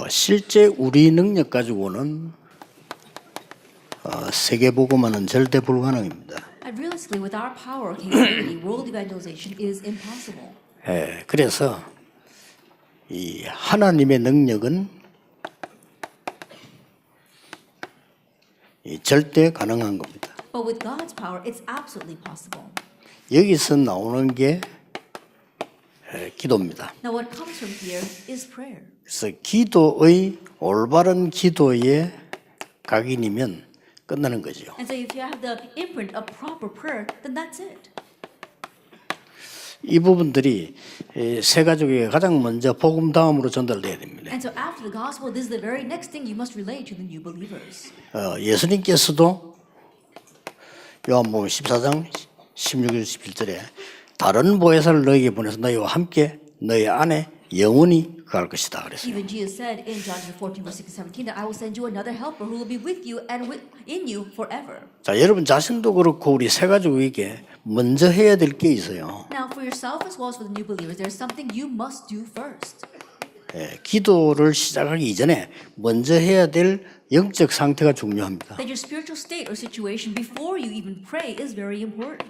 실제 우리 능력 가지고는 세계복음화는 절대 불가능입니다. And realistically, with our power or capability, world evangelization is impossible. 그래서 이 하나님의 능력은 절대 가능한 겁니다. But with God's power, it's absolutely possible. 여기서 나오는 게 기도입니다. Now, what comes from here is prayer. 그래서 기도의 올바른 기도의 각인이면 끝나는 거죠. And so, if you have the imprint of proper prayer, then that's it. 이 부분들이 새 가족에게 가장 먼저 복음 다음으로 전달돼야 됩니다. And so, after the gospel, this is the very next thing you must relay to the new believers. 예수님께서도 요한복음 14장 16절 17절에 다른 보혜사를 너에게 보내서 너희와 함께 너희 안에 영원히 거할 것이다 그랬어요. Even Jesus said in John 14, verse 17, that I will send you another helper who will be with you and in you forever. 자, 여러분 자신도 그렇고 우리 새 가족에게 먼저 해야 될 게 있어요. Now, for yourself as well as for the new believers, there's something you must do first. 기도를 시작하기 이전에 먼저 해야 될 영적 상태가 중요합니다. That your spiritual state or situation before you even pray is very important.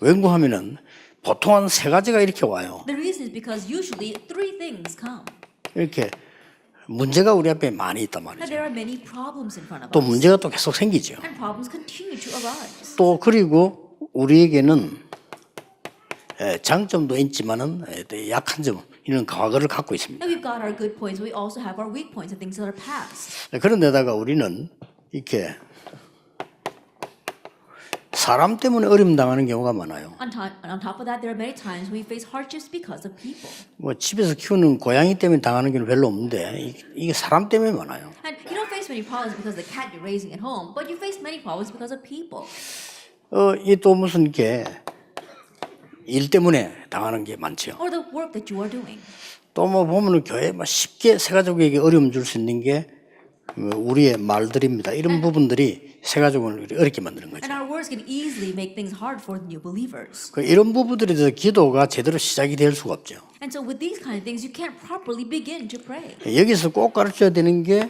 왜냐하면은 보통 한 세 가지가 이렇게 와요. The reason is because usually three things come. 이렇게 문제가 우리 앞에 많이 있단 And 말이죠. there are many problems in front of 또 us. 문제가 또 계속 생기죠. And problems continue to arise. 또 그리고 우리에게는 장점도 있지만은 약한 점 이런 과거를 갖고 있습니다. And we've got our good points, but we also have our weak points and things that are past. 그런데다가 우리는 이렇게 사람 때문에 어려움 당하는 경우가 많아요. On top of that, there are many times we face hardships because of people. 뭐 집에서 키우는 고양이 때문에 당하는 경우는 별로 없는데 이게 사람 때문에 많아요. And you don't face many problems because of the cat you're raising at home, but you face many problems because of people. 이 또 무슨 게 일 때문에 당하는 게 많죠. Or the work that you are doing. 또 뭐 보면은 교회 막 쉽게 새 가족에게 어려움 줄 수 있는 게 우리의 말들입니다. 이런 부분들이 새 가족을 어렵게 만드는 거죠. And our words can easily make things hard for the new believers. 이런 부분들에 대해서 기도가 제대로 시작이 될 수가 없죠. And so with these kind of things, you can't properly begin to pray. 여기서 꼭 가르쳐야 되는 게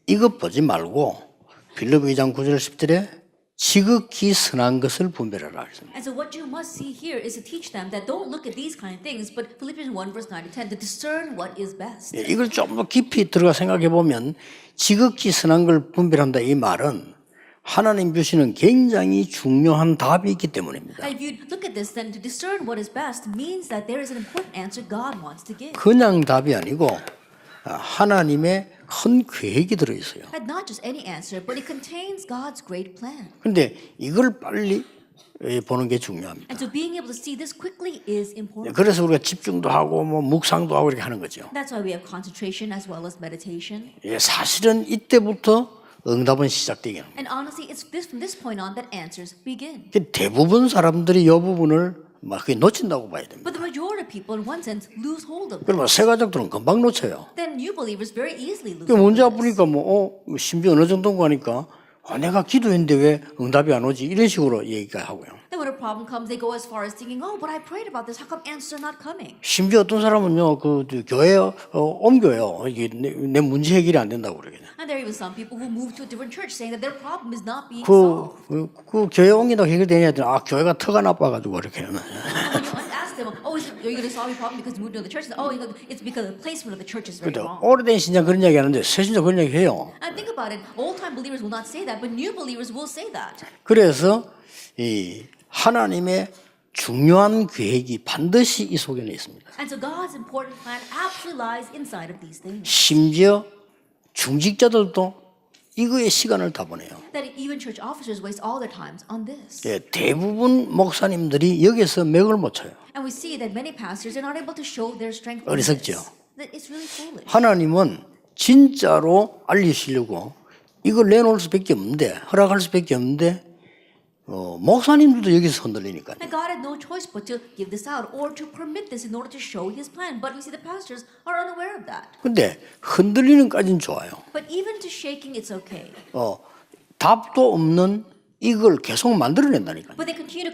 이것 보지 말고 빌립보 2장 9절 10절에 지극히 선한 것을 분별하라 했습니다. And so what you must see here is to teach them that don't look at these kind of things, but Philippians 1 verse 9 to 10 to discern what is best. 이걸 좀 더 깊이 들어가 생각해 보면 지극히 선한 걸 분별한다 이 말은 하나님 주시는 굉장히 중요한 답이 있기 때문입니다. And if you look at this, then to discern what is best means that there is an important answer God wants to give. 그냥 답이 아니고 하나님의 큰 계획이 들어 있어요. And not just any answer, but it contains God's great plan. 그런데 이걸 빨리 보는 게 중요합니다. And so being able to see this quickly is important. 그래서 우리가 집중도 하고 뭐 묵상도 하고 이렇게 하는 거죠. That's why we have concentration as well as meditation. 사실은 이때부터 응답은 시작되게 합니다. And honestly, it's from this point on that answers begin. 대부분 사람들이 이 부분을 막 그게 놓친다고 봐야 됩니다. But the majority of people, in one sense, lose hold of it. 그러면 새 가족들은 금방 놓쳐요. Then new believers very easily lose 그 hold 문제 of this. 아프니까 심지어 어느 정도인가 하니까 내가 기도했는데 왜 응답이 안 오지? 이런 식으로 얘기가 하고요. Then when a problem comes, they go as far as thinking, "Oh, but I prayed about this. How come answers are not coming?" 심지어 어떤 사람은요, 교회 옮겨요. 이게 내 문제 해결이 안 된다고 그러거든요. And there are even some people who move to a different church, saying that their problem is not being 그 solved. 교회 옮긴다고 해결되냐 했더니 교회가 터가 나빠가지고 이렇게. And when you ask them, "Oh, are you going to solve your problem because you moved to the church?" Oh, it's because the placement of the church is very 근데 wrong. 오래된 신자 그런 얘기 하는데 새 신자 그런 얘기 해요. And think about it. Old-time believers will not say that, but new believers will say that. 그래서 이 하나님의 중요한 계획이 반드시 이 속에는 있습니다. And so God's important plan absolutely lies inside of these things. 심지어 중직자들도 이거에 시간을 다 보내요. That even church officers waste all their times on this. 대부분 목사님들이 여기서 맥을 못 쳐요. And we see that many pastors are not able to show their strength. in 어리석죠. this. That it's really foolish. 하나님은 진짜로 알리시려고 이걸 내놓을 수밖에 없는데 허락할 수밖에 없는데 목사님들도 여기서 흔들리니까요. And God had no choice but to give this out or to permit this in order to show His plan. But we see the pastors are unaware of that. 근데 흔들리는까지는 좋아요. But even to shaking, it's okay. 답도 없는 이걸 계속 만들어낸다니까요. But they continue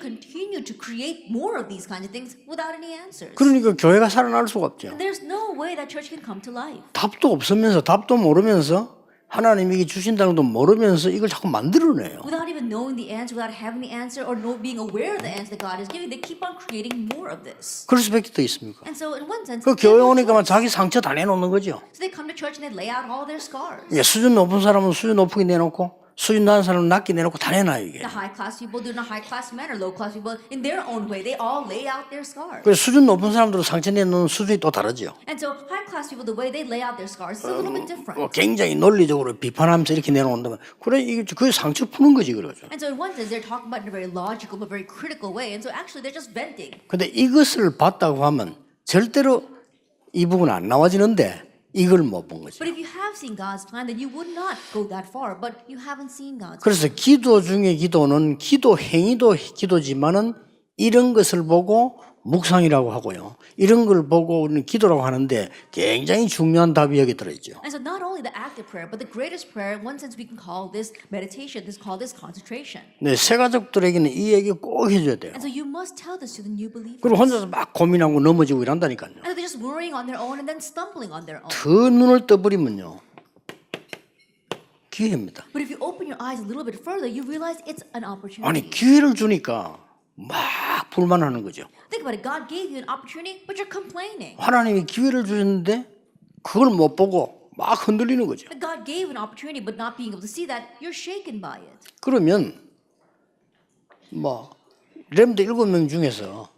to create more of these kinds of things without any answers. 그러니까 교회가 살아날 수가 없죠. There's no way that church can come to life. 답도 없으면서 답도 모르면서 하나님이 이게 주신다는 것도 모르면서 이걸 자꾸 만들어내요. Without even knowing the answer, without having the answer, or being aware of the answer that God is giving, they keep on creating more of this. 그럴 수밖에 더 있습니까? And so, in one sense, 그 they have 교회 no 오니까 choice. 자기 상처 다 내놓는 거죠. So they come to church and they lay out all their scars. 예, 수준 높은 사람은 수준 높게 내놓고 수준 낮은 사람은 낮게 내놓고 다 내놔요 이게. The high class people do in a high class manner, low class people in their own way. They all lay out their scars. 그래서 수준 높은 사람들은 상처 내놓는 수준이 또 다르죠. And so high class people, the way they lay out their scars is a little bit different. 굉장히 논리적으로 비판하면서 이렇게 내놓는다면 그래 이게 그 상처 푸는 거지 그러죠. And so in one sense, they're talking about it in a very logical but very critical way. And so actually, they're just venting. 근데 이것을 봤다고 하면 절대로 이 부분 안 나와지는데 이걸 못 본 거죠. But if you have seen God's plan, then you would not go that far. But you haven't seen God's plan. 그래서 기도 중에 기도는 기도 행위도 기도지만은 이런 것을 보고 묵상이라고 하고요. 이런 걸 보고 우리는 기도라고 하는데 굉장히 중요한 답이 여기 들어있죠. And so not only the active prayer, but the greatest prayer, in one sense we can call this meditation, call this concentration. 네, 새 가족들에게는 이 얘기 꼭 해줘야 돼요. And so you must tell this to the new believers. 그리고 혼자서 막 고민하고 넘어지고 이런다니까요. And they're just worrying on their own and then stumbling on their own. 더 눈을 떠버리면요. 기회입니다. But if you open your eyes a little bit further, you realize it's an opportunity. 아니 기회를 주니까 막 불만하는 거죠. Think about it. God gave you an opportunity, but you're complaining. 하나님이 기회를 주셨는데 그걸 못 보고 막 흔들리는 거죠. God gave an opportunity, but not being able to see that, you're shaken by it. 그러면 뭐 렘드 7명 중에서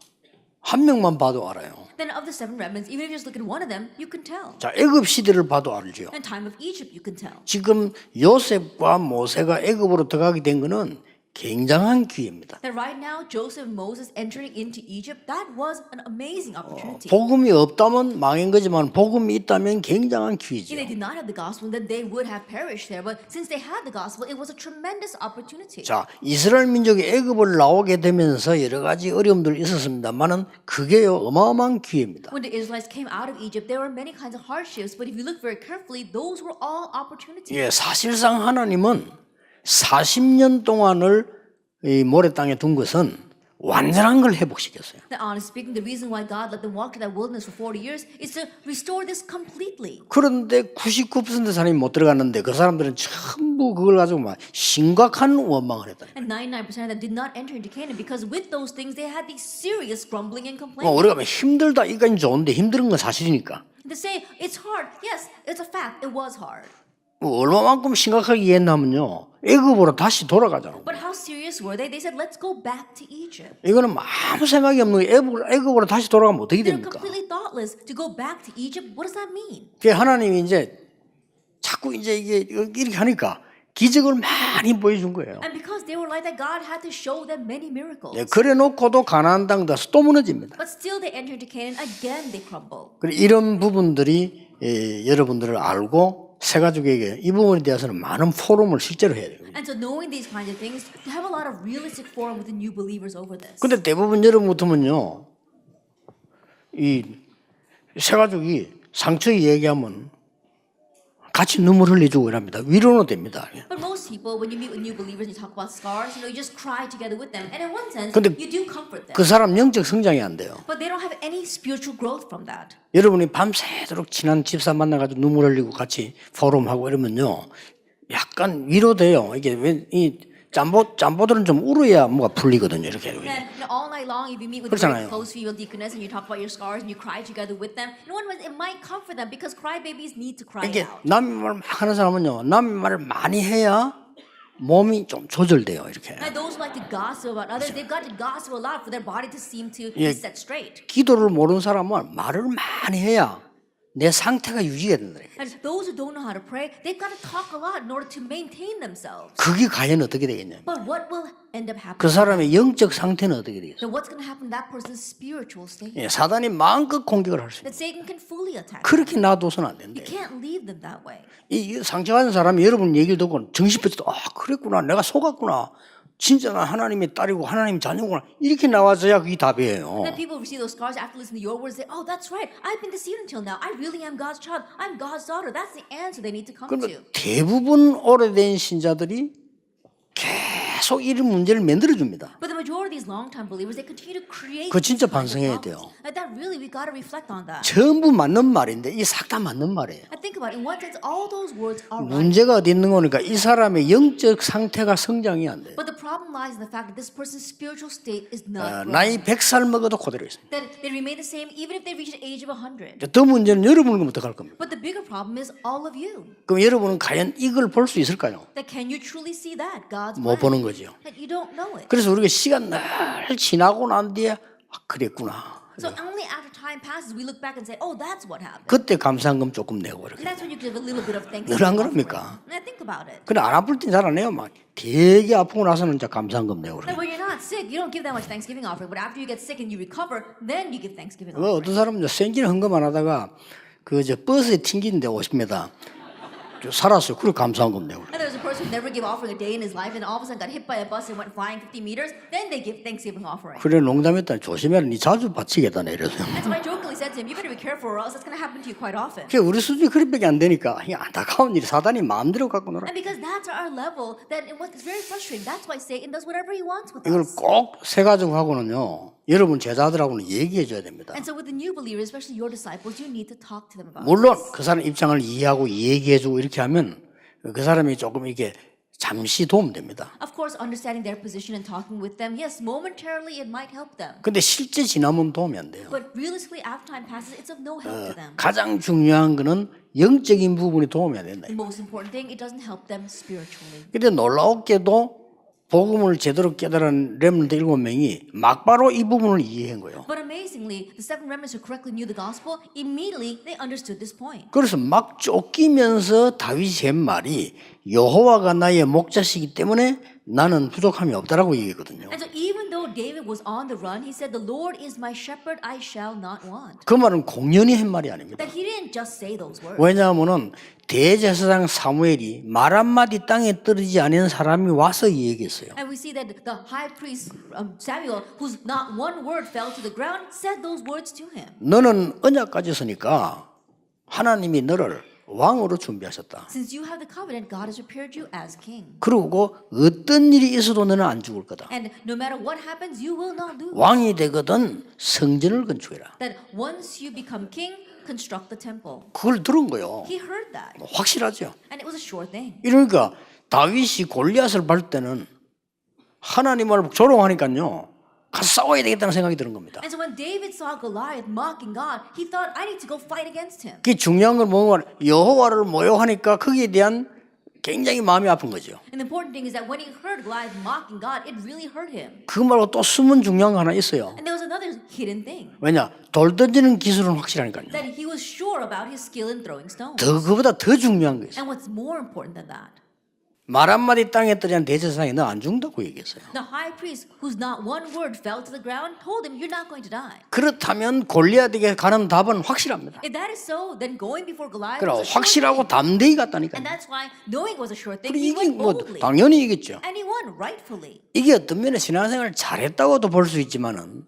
한 명만 봐도 알아요. Then of the 7 remnants, even if you just look at one of them, you can tell. 자, 애굽 시대를 봐도 알죠. In time of Egypt, you can tell. 지금 요셉과 모세가 애굽으로 들어가게 된 거는 굉장한 기회입니다. That right now, Joseph and Moses entering into Egypt, that was an amazing opportunity. 복음이 없다면 망한 거지만 복음이 있다면 굉장한 기회죠. If they did not have the gospel, then they would have perished there. But since they had the gospel, it was a tremendous opportunity. 자, 이스라엘 민족이 애굽을 나오게 되면서 여러 가지 어려움들이 있었습니다만은 그게요 어마어마한 기회입니다. When the Israelites came out of Egypt, there were many kinds of hardships. But if you look very carefully, those were all opportunities. 예, 사실상 하나님은 40년 동안을 이 모래 땅에 둔 것은 완전한 걸 회복시켰어요. That honestly speaking, the reason why God let them walk through that wilderness for 40 years is to restore this completely. 그런데 99% 사람이 못 들어갔는데 그 사람들은 전부 그걸 가지고 막 심각한 원망을 했다. And 99% of them did not enter into Canaan because with those things they had these serious grumbling and complaining. 우리가 뭐 힘들다 이건 좋은데 힘든 건 사실이니까. To say it's hard, yes, it's a fact. It was hard. 얼마만큼 심각하게 이해했냐면요. 애굽으로 다시 돌아가자고. But how serious were they? They said, "Let's go back to Egypt." 이거는 아무 생각이 없는 애굽으로 다시 돌아가면 어떻게 They're 됩니까? completely thoughtless to go back to Egypt. What does that mean? 그 하나님이 이제 자꾸 이제 이게 이렇게 하니까 기적을 많이 보여준 거예요. And because they were like that, God had to show them many miracles. 네, 그래 놓고도 가나안 땅 가서 또 무너집니다. But still, they entered into Canaan again. They crumbled. 그래 이런 부분들이 여러분들을 알고 새 가족에게 이 부분에 대해서는 많은 포럼을 실제로 해야 돼요. And so, knowing these kinds of things, to have a lot of realistic forum with the new believers over this. 근데 대부분 여러분 같으면요, 이 새 가족이 상처 얘기하면 같이 눈물 흘려주고 이랍니다. 위로는 됩니다. But most people, when you meet with new believers and you talk about scars, you just cry together with them. And in one sense, 근데 you do comfort them. 그 사람 영적 성장이 안 돼요. But they don't have any spiritual growth from that. 여러분이 밤새도록 친한 집사 만나가지고 눈물 흘리고 같이 포럼하고 이러면요, 약간 위로돼요. 이게 이 짬보들은 좀 울어야 뭐가 풀리거든요. 이렇게. And all night long, if you meet with a 그렇잖아요. very close female deaconess and you talk about your scars and you cry together with them, in one way, it might comfort them because crybabies need to cry 이게 out. 남의 말 막 하는 사람은요, 남의 말을 많이 해야 몸이 좀 조절돼요. 이렇게. And those who like to gossip about others, they've got to gossip a lot for their body to seem to 예. be set straight. 기도를 모르는 사람은 말을 많이 해야 내 상태가 유지가 된다. And those who don't know how to pray, they've got to talk a lot in order to maintain themselves. 그게 과연 어떻게 되겠냐? But what will end up 그 happening? 사람의 영적 상태는 어떻게 되겠어요? Then what's going to happen to that person's spiritual state? 예, 사단이 마음껏 공격을 할 수 있어요. That Satan can fully attack them. 그렇게 놔둬서는 안 된대. You can't leave them that way. 이 상처받은 사람이 여러분 얘기를 듣고 정신병도 그랬구나, 내가 속았구나, 진짜 나 하나님의 딸이고 하나님 자녀구나, 이렇게 나와서야 그게 답이에요. That people receive those scars after listening to your words say, "Oh, that's right. I've been deceived until now. I really am God's child. I'm God's daughter." That's the answer they need to come 그러면 to. 대부분 오래된 신자들이 계속 계속 이런 문제를 만들어 줍니다. But the majority of these long-time believers, they continue to create. 그거 진짜 these kinds of 반성해야 problems. 돼요. And that really, we got to reflect on that. 전부 맞는 말인데 이 싹 다 맞는 말이에요. And think about it. In one sense, all those words are right. 문제가 어디 있는 거니까 이 사람의 영적 상태가 성장이 안 돼요. But the problem lies in the fact that this person's spiritual state is not growing. 나이 100살 먹어도 그대로 있습니다. That they remain the same even if they reach the age of 100. 더 문제는 여러분은 어떡할 겁니까? But the bigger problem is all of you. 그럼 여러분은 과연 이걸 볼 수 있을까요? That can you truly see that God's 못 plan? 보는 거죠. That you don't know it. 그래서 우리가 시간 날 지나고 난 뒤에 그랬구나. So only after time passes we look back and say, "Oh, that's what happened." 그때 감사한금 조금 내고 And 이렇게. that's when you give a little bit of thanksgiving. 늘 안 offering. 그럽니까? And think about it. 근데 안 아플 땐 잘 안 해요. 막 되게 아프고 나서는 이제 감사한금 내고 That 그래요. when you're not sick, you don't give that much thanksgiving offering. But after you get sick and you recover, then you give thanksgiving offering. 어떤 사람은 생기는 헌금 안 하다가 버스에 튕기는데 50m 살았어요. 그래 감사한금 내고 그래요. And there's a person who never gave offering a day in his life, and all of a sudden got hit by a bus and went flying 50 meters. Then they give thanksgiving offering. 그래 농담했더니 조심해라. 니 자주 바치겠다 이래서요. And so I jokingly said to him, "You better be careful, or else that's going to happen to you quite often." 우리 수준이 그렇게밖에 안 되니까 이 안타까운 일이 사단이 마음대로 갖고 놀아. And because that's our level, that it's very frustrating. That's why Satan does whatever he wants with 이걸 us. 꼭 세가족하고는요. 여러분 제자들하고는 얘기해 줘야 됩니다. And so with the new believers, especially your disciples, you need to talk to them about 물론 this. 그 사람 입장을 이해하고 얘기해 주고 이렇게 하면 그 사람이 조금 이렇게 잠시 도움됩니다. Of course, understanding their position and talking with them, yes, momentarily it might help them. 근데 실제 지나면 도움이 안 돼요. But realistically, after time passes, it's of no help to them. 가장 중요한 거는 영적인 부분이 도움이 안 된다. The most important thing, it doesn't help them spiritually. 근데 놀라웠게도 복음을 제대로 깨달은 렘넌트 7명이 막바로 이 부분을 이해한 거예요. But amazingly, the seven remnants who correctly knew the gospel, immediately they understood this point. 그래서 막 쫓기면서 다윗이 한 말이 여호와가 나의 목자시기 때문에 나는 부족함이 없다라고 얘기했거든요. And so even though David was on the run, he said, "The Lord is my shepherd, I shall not want." 그 말은 공연히 한 말이 아닙니다. That he didn't just say those words. 왜냐하면은 대제사장 사무엘이 말 한마디 땅에 떨어지지 않은 사람이 와서 얘기했어요. And we see that the high priest Samuel, whose not one word fell to the ground, said those words to him. 너는 언약 가졌으니까 하나님이 너를 왕으로 준비하셨다. Since you have the covenant, God has prepared you as king. 그리고 어떤 일이 있어도 너는 안 죽을 거다. And no matter what happens, you will not lose. 왕이 되거든 성전을 건축해라. That once you become king, construct the temple. 그걸 들은 거예요. He heard that. 확실하죠. And it was a sure thing. 이러니까 다윗이 골리앗을 볼 때는 하나님을 조롱하니까요. 가서 싸워야 되겠다는 생각이 드는 겁니다. And so when David saw Goliath mocking God, he thought, I need to go fight against him. 그 중요한 건 뭐냐면 여호와를 모욕하니까 거기에 대한 굉장히 마음이 아픈 거죠. And the important thing is that when he heard Goliath mocking God, it really hurt him. 그 말고 또 숨은 중요한 거 하나 있어요. And there was another hidden thing. 왜냐? 돌 던지는 기술은 확실하니까요. That he was sure about his skill in throwing stones. 그보다 더 중요한 거 있어요. And what's more important than that? 말 한마디 땅에 떨어진 대제사장이 너 안 죽는다고 얘기했어요. The high priest, whose not one word fell to the ground, told him, you're not going to die. 그렇다면 골리앗에게 가는 답은 확실합니다. If that is so, then going before Goliath 그럼 was a sure 확실하고 thing. 담대히 갔다니까요. And that's why knowing was a sure thing, 그리고 he 이게 went 뭐 boldly. 당연히 이겼죠. And he won rightfully. 이게 어떤 면에 신앙생활을 잘했다고도 볼 수 있지만은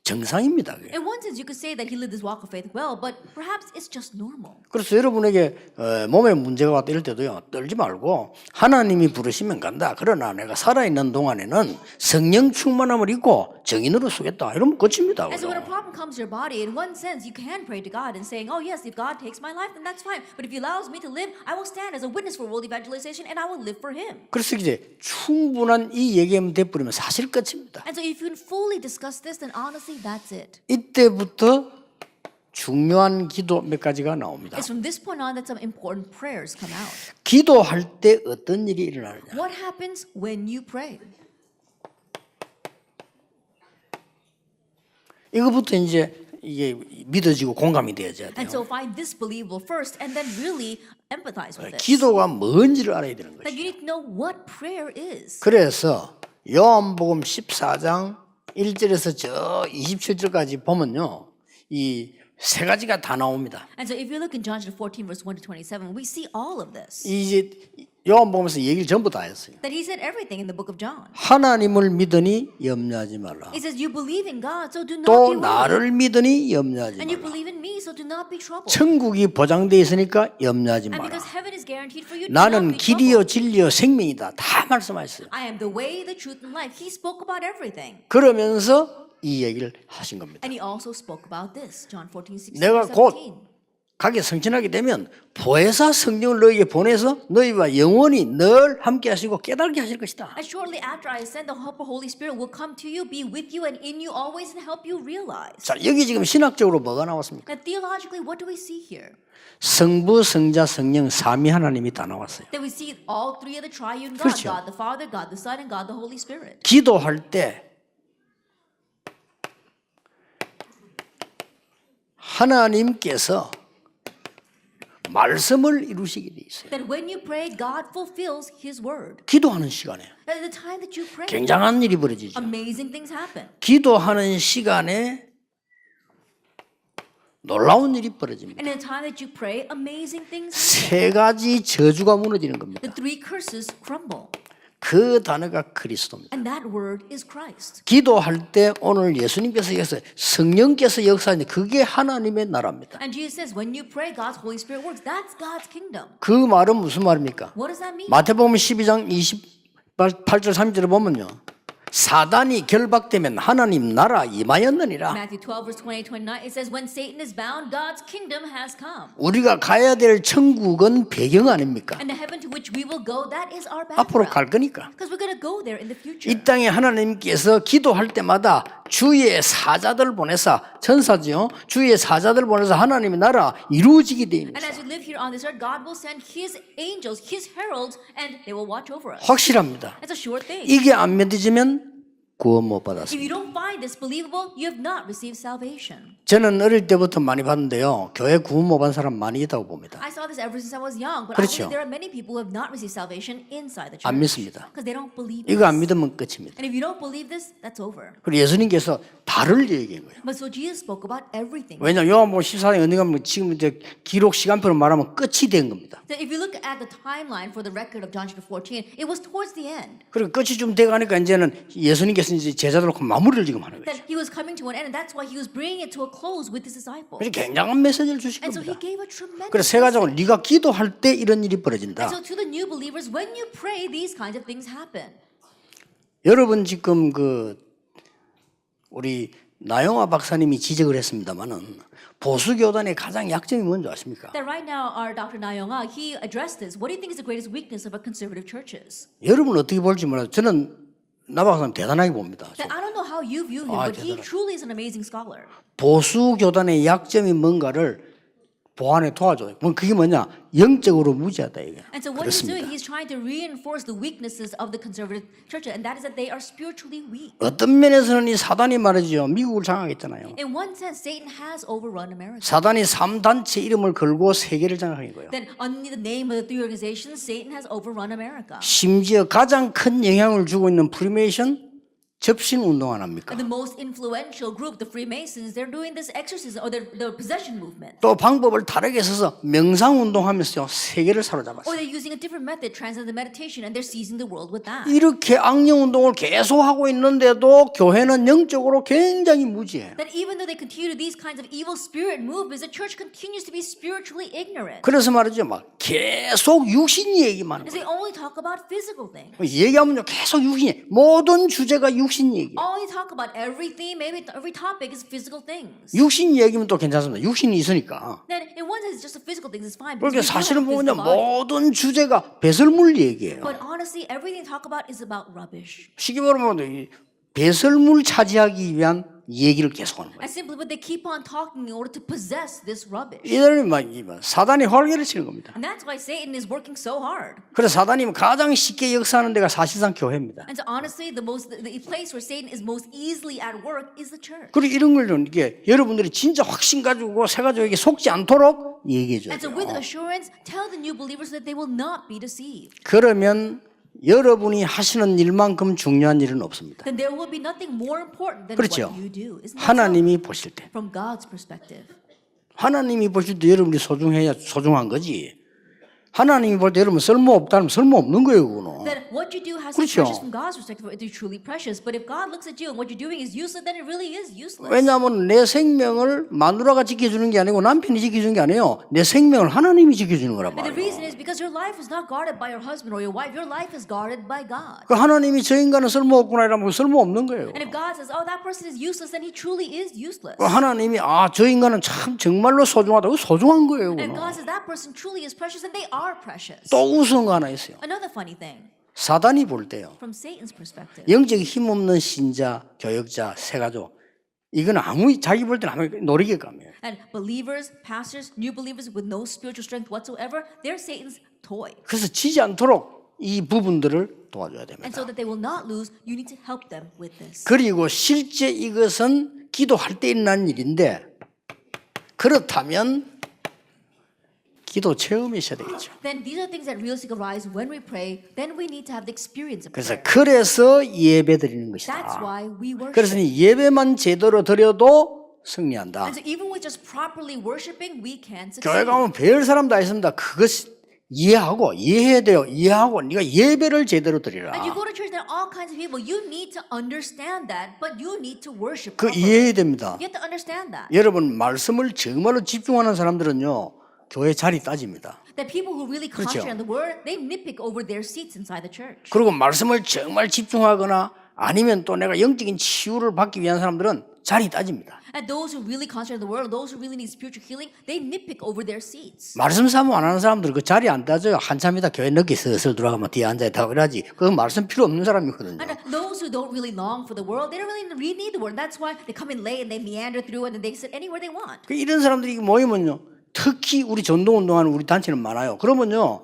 정상입니다. 그게. In one sense, you could say that he lived his walk of faith well, but perhaps it's just normal. 그래서 여러분에게 몸에 문제가 왔다 이럴 때도요. 떨지 말고 하나님이 부르시면 간다. 그러나 내가 살아있는 동안에는 성령 충만함을 입고 정인으로 쓰겠다. 이러면 끝입니다. And so when a 그죠? problem comes to your body, in one sense, you can pray to God and saying, oh yes, if God takes my life, then that's fine. But if he allows me to live, I will stand as a witness for world evangelization and I will live for him. 그래서 이제 충분한 이 얘기만 돼버리면 사실 끝입니다. And so if you can fully discuss this, then honestly, that's it. 이때부터 중요한 기도 몇 가지가 나옵니다. It's from this point on that some important prayers come out. 기도할 때 어떤 일이 일어나느냐. What happens when you pray? 이거부터 이제 이게 믿어지고 공감이 되어져야 돼요. And so find this believable first and then really empathize with it. 기도가 뭔지를 알아야 되는 That 거죠. you need to know what prayer is. 그래서 요한복음 14장 1절에서 저 27절까지 보면요. 이 세 가지가 다 나옵니다. And so if you look in John 14 verse 1 to 27, we see all of this. 이제 요한복음에서 얘기를 전부 다 했어요. That he said everything in the book of John. 하나님을 믿으니 염려하지 말라. He says, you believe in God, so do not 또 be worried. 나를 믿으니 염려하지 And you 말라. believe in me, so do not be troubled. 천국이 보장되어 있으니까 염려하지 And 마라. because heaven is guaranteed for you, do not 나는 be 길이요 troubled. 진리요 생명이다. 다 말씀하셨어요. I am the way, the truth, and life. He spoke about everything. 그러면서 이 얘기를 하신 겁니다. And he also spoke about this, John 14, 16, 내가 17. 곧 가게 성취하게 되면 보혜사 성령을 너희에게 보내서 너희와 영원히 늘 함께 하시고 깨닫게 하실 것이다. And shortly after I ascend, the Helper, Holy Spirit will come to you, be with you, and in you always, and help you realize. 자, 여기 지금 신학적으로 뭐가 나왔습니까? Now, theologically, what do we see here? 성부, 성자, 성령 삼위 하나님이 다 나왔어요. That we see all three of the triune God, 그렇죠. God the Father, God the Son, and God the Holy Spirit. 기도할 때 하나님께서 말씀을 이루시게 돼 있어요. That when you pray, God fulfills His word. 기도하는 시간에 At the time that you pray, 굉장한 일이 벌어지죠. amazing things happen. 기도하는 시간에 놀라운 일이 벌어집니다. And in the time that you pray, amazing things happen. 세 가지 저주가 무너지는 겁니다. The three curses crumble. 그 단어가 그리스도입니다. And that word is Christ. 기도할 때 오늘 예수님께서 여기서 성령께서 역사하는데 그게 하나님의 나라입니다. And Jesus says, when you pray, God's Holy Spirit works. That's God's kingdom. 그 그 말은 무슨 말입니까? What does that mean? 마태복음 12장 28절 30절을 보면요. 사단이 결박되면 하나님 나라 임하였느니라. Matthew 12, verse 28, 29, it says, when Satan is bound, God's kingdom has come. 우리가 가야 될 천국은 배경 아닙니까? And the heaven to which we will go, that is our 앞으로 background. 갈 거니까. Because we're going to go there in the future. 이 땅에 하나님께서 기도할 때마다 주의 사자들 보내사 천사지요. 주의 사자들 보내서 하나님의 나라 이루어지게 돼 있는 And as we live here on this earth, God will send His angels, His heralds, and they will watch over us. 확실합니다. It's a sure thing. 이게 안 믿어지면 구원 못 If 받았습니다. you don't find this believable, you have not received salvation. 저는 어릴 때부터 많이 봤는데요. 교회 구원 못 받은 사람 많이 있다고 봅니다. I saw this ever since I was young, but 그렇죠. I believe there are many people who have not received salvation inside the 안 church. 믿습니다. Because they don't believe 이거 안 this. 믿으면 끝입니다. And if you don't believe this, that's over. 그리고 예수님께서 다를 얘기한 거예요. But so Jesus spoke about everything. 왜냐하면 요한복음 14장에 어디 가면 지금 이제 기록 시간표로 말하면 끝이 된 겁니다. So if you look at the timeline for the record of John chapter 14, it was towards the end. 그리고 끝이 좀 돼가니까 이제는 예수님께서 이제 제자들 놓고 마무리를 지금 하는 거예요. That he was coming to an end, and that's why he was bringing it to a close with his disciples. 그래서 굉장한 메시지를 주실 And so he 겁니다. gave a tremendous 그래서 세 가지로 네가 기도할 때 이런 일이 And 벌어진다. so to the new believers, when you pray, these kinds of things happen. 여러분 지금 우리 나영화 박사님이 지적을 했습니다만은 보수 교단의 가장 약점이 뭔지 아십니까? That right now, our Dr. Na Young-ah, he addressed this. What do you think is the greatest weakness of our conservative churches? 여러분 어떻게 볼지 몰라도 저는 나 박사님 대단하게 봅니다. That I don't know how you view him, 아, but he 대단하다. truly is an amazing scholar. 보수 교단의 약점이 뭔가를 보완에 도와줘요. 그게 뭐냐? 영적으로 무지하다 이게. And so what he's doing, 그렇습니다. he's trying to reinforce the weaknesses of the conservative churches, and that is that they are spiritually weak. 어떤 면에서는 이 사단이 말이죠. 미국을 장악했잖아요. In one sense, Satan has overrun America. 사단이 3단체 이름을 걸고 세계를 장악한 거예요. Then under the name of the three organizations, Satan has overrun America. 심지어 가장 큰 영향을 주고 있는 프리메이션 접신 운동 안 합니까? And the most influential group, the Freemasons, they're doing this exorcism or the possession movement. 또 방법을 다르게 써서 명상 운동하면서 세계를 Or 사로잡았어요. they're using a different method, transcendental meditation, and they're seizing the world with that. 이렇게 악령 운동을 계속 하고 있는데도 교회는 영적으로 굉장히 무지해요. That even though they continue these kinds of evil spirit movements, the church continues to be spiritually ignorant. 그래서 말이죠. 막 계속 육신 얘기만 하는 Because they only talk about physical things. 거예요. 얘기하면요. 계속 육신, 모든 주제가 육신 얘기. Only talk about everything, maybe every topic is physical things. 육신 얘기면 또 괜찮습니다. 육신이 있으니까. Then in one sense, it's just a physical thing, it's fine. 그렇게 Because we do 사실은 have 보면요. physical body. 모든 주제가 배설물 얘기예요. But honestly, everything they talk about is about rubbish. 쉽게 말하면 이 배설물 차지하기 위한 얘기를 계속하는 거예요. And simply, but they keep on talking in order to possess this rubbish. 이들은 막 사단이 활개를 치는 겁니다. And that's why Satan is working so hard. 그래서 사단이 가장 쉽게 역사하는 데가 사실상 교회입니다. And so honestly, the place where Satan is most easily at work is the church. 그리고 이런 걸 이게 여러분들이 진짜 확신 가지고 새 가족에게 속지 않도록 얘기해 줘야 And so 돼요. with assurance, tell the new believers that they will not be deceived. 그러면 여러분이 하시는 일만큼 중요한 일은 없습니다. Then there will be nothing more important than 그렇죠. what you do. Isn't that so? 하나님이 보실 때, From God's perspective. 하나님이 보실 때 여러분이 소중해야 소중한 거지. 하나님이 볼 때 여러분 쓸모없다면 쓸모없는 거예요, 그거는. That what you do has to be 그렇죠. precious from God's perspective. It is truly precious. But if God looks at you and what you're doing is useless, then it really is useless. 왜냐하면 내 생명을 마누라가 지켜주는 게 아니고 남편이 지켜주는 게 아니에요. 내 생명을 하나님이 지켜주는 거란 And the reason 말이에요. is because your life is not guarded by your husband or your wife. Your life is guarded by God. 그 하나님이 저 인간은 쓸모없구나 이러면 쓸모없는 거예요. And if God says, "Oh, that person is useless," then he truly is useless. 그 하나님이 저 인간은 참 정말로 소중하다고 소중한 거예요. And if 그거는. God says that person truly is precious, then they are precious. 또 우스운 거 하나 있어요. Another funny thing, 사단이 볼 때요. from Satan's perspective, 영적 힘없는 신자, 교역자, 세가족 이건 아무 자기 볼 때는 아무 놀이개감이에요. and believers, pastors, new believers with no spiritual strength whatsoever, they're Satan's toy. 그래서 지지 않도록 이 부분들을 도와줘야 And 됩니다. so that they will not lose, you need to help them with this. 그리고 실제 이것은 기도할 때 일어난 일인데 그렇다면 기도 체험이 있어야 되겠죠. Then these are things that realistically arise when we pray. Then we need to have the experience of 그래서 prayer. 그래서 예배 드리는 That's 것이다. why we worship. 그래서 예배만 제대로 드려도 승리한다. And so even with just properly worshiping, we can 교회 succeed. 가면 별 사람 다 있습니다. 그것 이해하고 이해해야 돼요. 이해하고 네가 예배를 제대로 드리라. And you go to church, there are all kinds of people. You need to understand that, but you need to worship. 그 properly. 이해해야 됩니다. You have to understand that. 여러분 말씀을 정말로 집중하는 사람들은요. 교회 자리 따집니다. That people who really 그렇죠. concentrate on the word, they nitpick over their seats inside the church. 그리고 말씀을 정말 집중하거나 아니면 또 내가 영적인 치유를 받기 위한 사람들은 자리 따집니다. And those who really concentrate on the word, those who really need spiritual healing, they nitpick over their seats. 말씀 사모 안 하는 사람들 그 자리 안 따져요. 한참 있다 교회 늦게 슬슬 들어가면 뒤에 앉아있다고 그러지. 그건 말씀 필요 없는 사람이거든요. And those who don't really long for the world, they don't really need the word. That's why they come in late and they meander through and then they sit anywhere they want. 이런 사람들이 모이면요. 특히 우리 전도운동하는 우리 단체는 많아요. 그러면요.